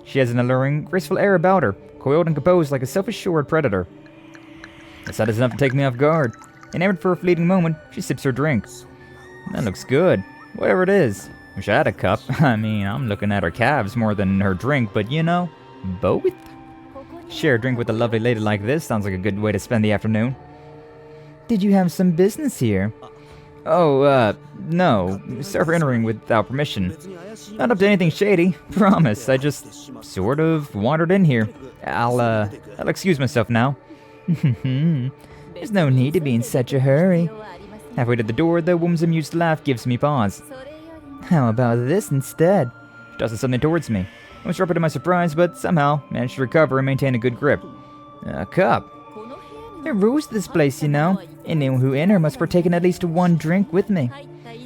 She has an alluring, graceful air about her, coiled and composed like a self-assured predator. The sight is enough to take me off guard. Enamored for a fleeting moment, she sips her drink. That looks good. Whatever it is. Wish I had a cup. I mean, I'm looking at her calves more than her drink, but you know, both? Share a drink with a lovely lady like this sounds like a good way to spend the afternoon. Did you have some business here? Oh, no. Sorry for entering without permission. Not up to anything shady. Promise, I just sort of wandered in here. I'll excuse myself now. There's no need to be in such a hurry. Halfway to the door, the woman's amused laugh gives me pause. How about this instead? She tosses something towards me. I was sharp to my surprise, but somehow managed to recover and maintain a good grip. A cup. There are rules to this place, you know. Anyone who enters must partake in at least one drink with me.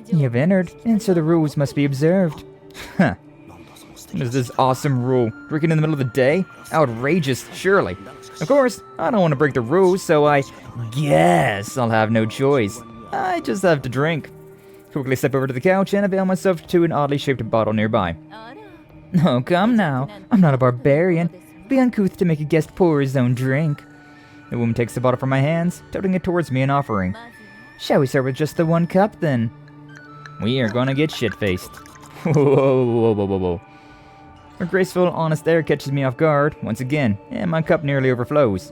You have entered, and so the rules must be observed. Huh. What is this awesome rule? Drinking in the middle of the day? Outrageous, surely. Of course, I don't want to break the rules, so I guess I'll have no choice. I just have to drink. Quickly step over to the couch and avail myself to an oddly shaped bottle nearby. Oh, come now. I'm not a barbarian. It'd be uncouth to make a guest pour his own drink. The woman takes the bottle from my hands, tilting it towards me and offering. Shall we start with just the one cup, then? We are gonna get shit-faced. Whoa. Her graceful, honest air catches me off guard, once again, and my cup nearly overflows.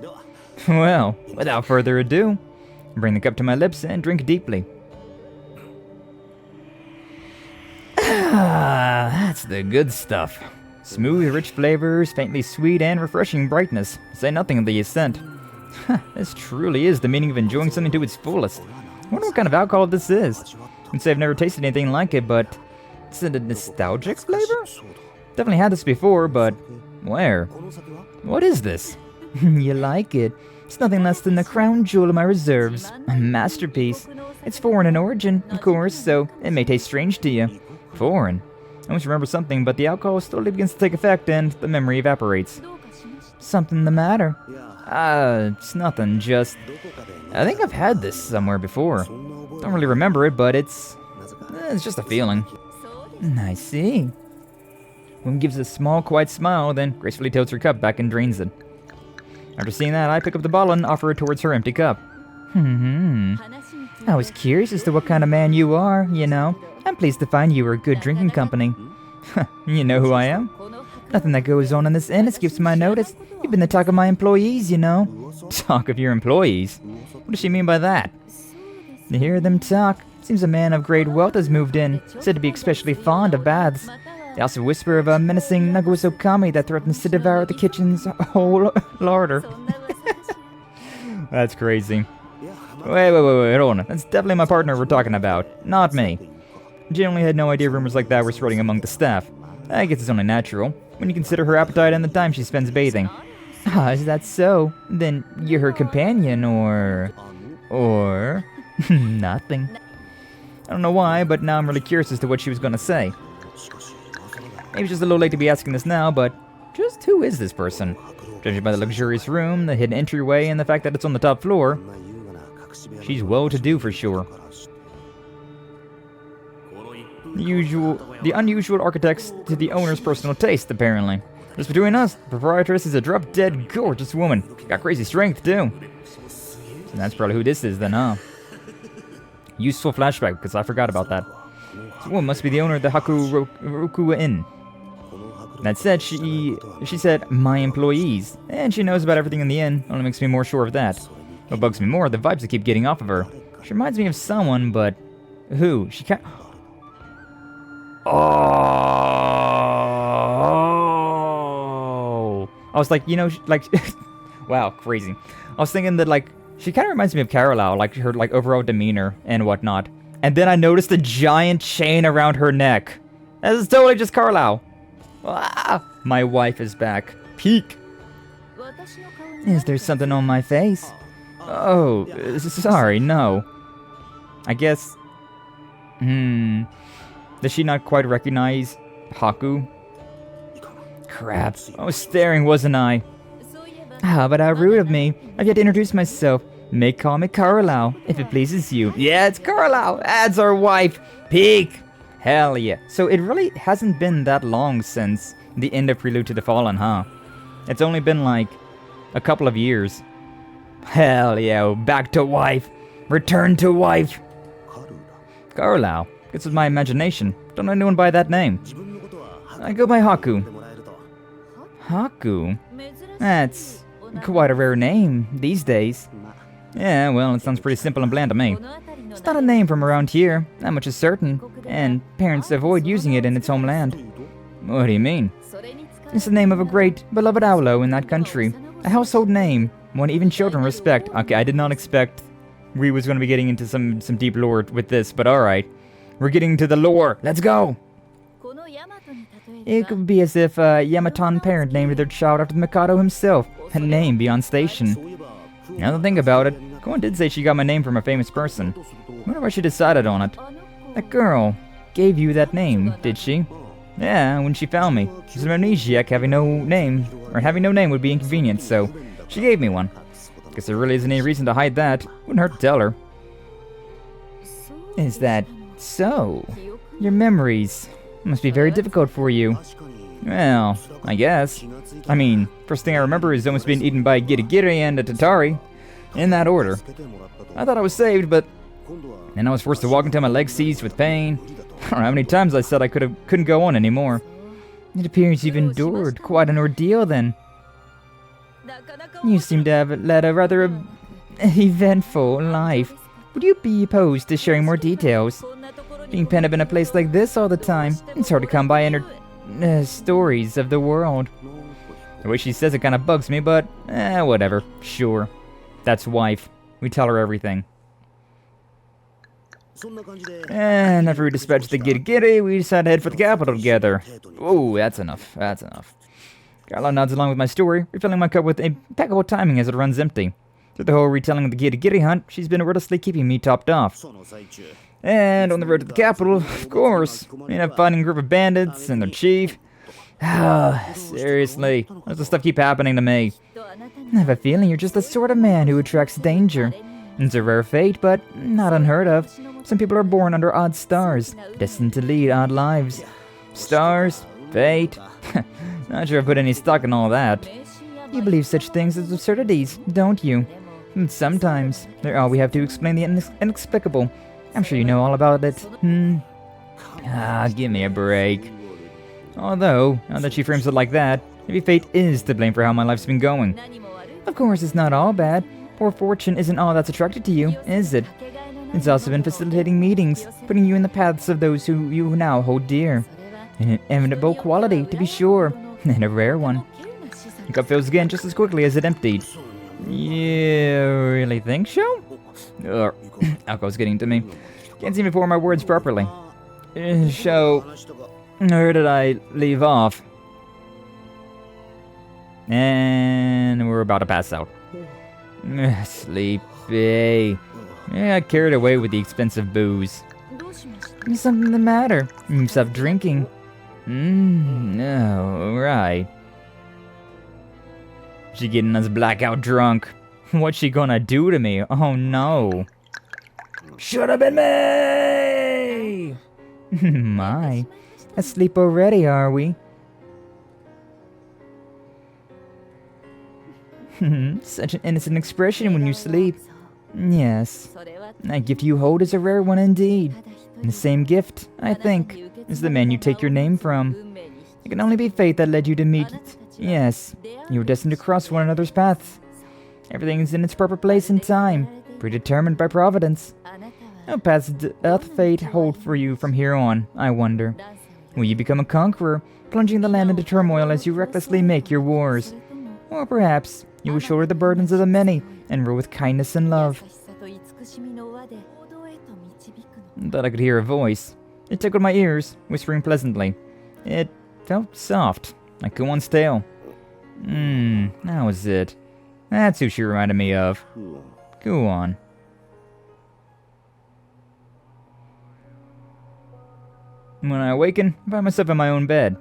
Well, without further ado, I bring the cup to my lips and drink deeply. Ah, that's the good stuff. Smooth, rich flavors, faintly sweet, and refreshing brightness. Say nothing of the scent. This truly is the meaning of enjoying something to its fullest. I wonder what kind of alcohol this is. I'd say I've never tasted anything like it, but is it a nostalgic flavor? Definitely had this before, but where? What is this? You like it? It's nothing less than the crown jewel of my reserves. A masterpiece. It's foreign in origin, of course, so it may taste strange to you. Foreign? I almost remember something, but the alcohol slowly begins to take effect and the memory evaporates. Something the matter? It's nothing, just... I think I've had this somewhere before. Don't really remember it, but it's just a feeling. I see. Woman gives a small, quiet smile, then gracefully tilts her cup back and drains it. After seeing that, I pick up the bottle and offer it towards her empty cup. I was curious as to what kind of man you are, you know. I'm pleased to find you were a good drinking company. You know who I am? Nothing that goes on in this inn escapes my notice. You've been the talk of my employees, you know. Talk of your employees? What does she mean by that? To hear them talk, seems a man of great wealth has moved in, said to be especially fond of baths. They also whisper of a menacing Naguso-kami that threatens to devour the kitchen's whole larder. That's crazy. Wait, hold on. That's definitely my partner we're talking about, not me. Genuinely had no idea rumors like that were spreading among the staff. I guess it's only natural, when you consider her appetite and the time she spends bathing. Ah, is that so? Then you're her companion, or... nothing. I don't know why, but now I'm really curious as to what she was gonna say. Maybe just a little late to be asking this now, but just who is this person? Judging by the luxurious room, the hidden entryway, and the fact that it's on the top floor, she's well-to-do for sure. The unusual architects to the owner's personal taste, apparently. Just between us, the proprietress is a drop-dead gorgeous woman. Got crazy strength, too. And that's probably who this is then, huh? Useful flashback, because I forgot about that. This woman must be the owner of the Hakurokaku Inn. That said, she said, my employees. And she knows about everything in the inn, only makes me more sure of that. What bugs me more, the vibes I keep getting off of her. She reminds me of someone, but... who? She can't... Oh! I was like, you know, like... wow, crazy. I was thinking that, like, she kind of reminds me of Carolao, like, her, like, overall demeanor and whatnot. And then I noticed a giant chain around her neck. This is totally just Carolao. Ah, my wife is back. Peek. Is there something on my face? Oh, sorry, no. I guess... Does she not quite recognize Haku? Crap. I was staring, wasn't I? Ah, but how rude of me. I've yet to introduce myself. May call me Carolao, if it pleases you. Yeah, it's Carolao. That's our wife. Peek. Hell yeah. So it really hasn't been that long since the end of Prelude to the Fallen, huh? It's only been like a couple of years. Hell yeah, back to wife. Return to wife. Carolao. Gets with my imagination. Don't know anyone by that name. I go by Haku. Haku? That's quite a rare name these days. Yeah, well, it sounds pretty simple and bland to me. It's not a name from around here, that much is certain, and parents avoid using it in its homeland. What do you mean? It's the name of a great, beloved Aulo in that country. A household name, one even children respect. Okay, I did not expect we was going to be getting into some deep lore with this, but alright. We're getting to the lore. Let's go! It could be as if a Yamaton parent named their child after the Mikado himself, a name beyond station. Now that I think about it, Kuon did say she got my name from a famous person. Wonder why she decided on it. That girl gave you that name, did she? Yeah, when she found me. She's an amnesiac, having no name would be inconvenient, so she gave me one. Guess there really isn't any reason to hide that. Wouldn't hurt to tell her. Is that so? Your memories must be very difficult for you. Well, I guess. I mean, first thing I remember is almost being eaten by a Girigiri and a Tatari. In that order. I thought I was saved, but then I was forced to walk until my legs seized with pain. I don't know how many times I said I couldn't go on anymore. It appears you've endured quite an ordeal then. You seem to have led a rather eventful life. Would you be opposed to sharing more details? Being penned up in a place like this all the time, it's hard to come by stories of the world. The way she says it kind of bugs me, but whatever. Sure. That's wife. We tell her everything. And after we dispatched the Girigiri, we decided to head for the capital together. Oh, that's enough. That's enough. Carla nods along with my story, refilling my cup with impeccable timing as it runs empty. Through the whole retelling of the Girigiri hunt, she's been wordlessly keeping me topped off. And on the road to the capital, of course, we end up finding a group of bandits and their chief. Seriously, why does this stuff keep happening to me? I have a feeling you're just the sort of man who attracts danger. It's a rare fate, but not unheard of. Some people are born under odd stars, destined to lead odd lives. Stars? Fate? Not sure I put any stock in all that. You believe such things as absurdities, don't you? And sometimes, they're all we have to explain the inexplicable. I'm sure you know all about it. Give me a break. Although, now that she frames it like that, maybe fate is to blame for how my life's been going. Of course, it's not all bad. Poor fortune isn't all that's attracted to you, is it? It's also been facilitating meetings, putting you in the paths of those who you now hold dear. An inevitable quality, to be sure, and a rare one. The cup fills again just as quickly as it emptied. You really think so? Alcohol's getting to me. Can't seem to form my words properly. So, where did I leave off? And we're about to pass out. Sleepy. I got carried away with the expensive booze. Is something the matter? You stopped drinking. No, right. She getting us blackout drunk. What's she gonna do to me? Oh no. Should have been me! My. Asleep already, are we? Such an innocent expression when you sleep. Yes. That gift you hold is a rare one indeed. And the same gift, I think, is the man you take your name from. It can only be fate that led you to meet. Yes, you were destined to cross one another's paths. Everything is in its proper place and time, predetermined by Providence. What paths doth fate hold for you from here on, I wonder? Will you become a conqueror, plunging the land into turmoil as you recklessly make your wars? Or perhaps you will shoulder the burdens of the many and rule with kindness and love. I thought I could hear a voice. It tickled my ears, whispering pleasantly. It felt soft, like Kuon's tail. That was it. That's who she reminded me of. Kuon. When I awaken, I find myself in my own bed.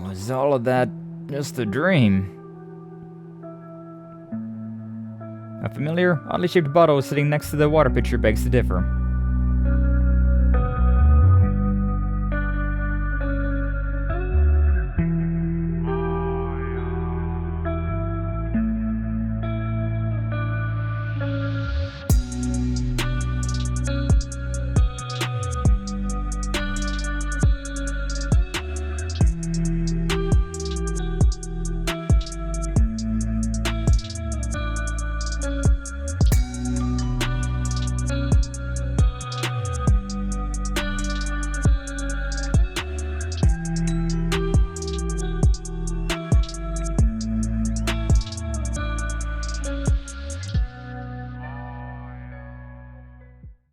Was all of that just a dream? A familiar, oddly shaped bottle sitting next to the water pitcher begs to differ.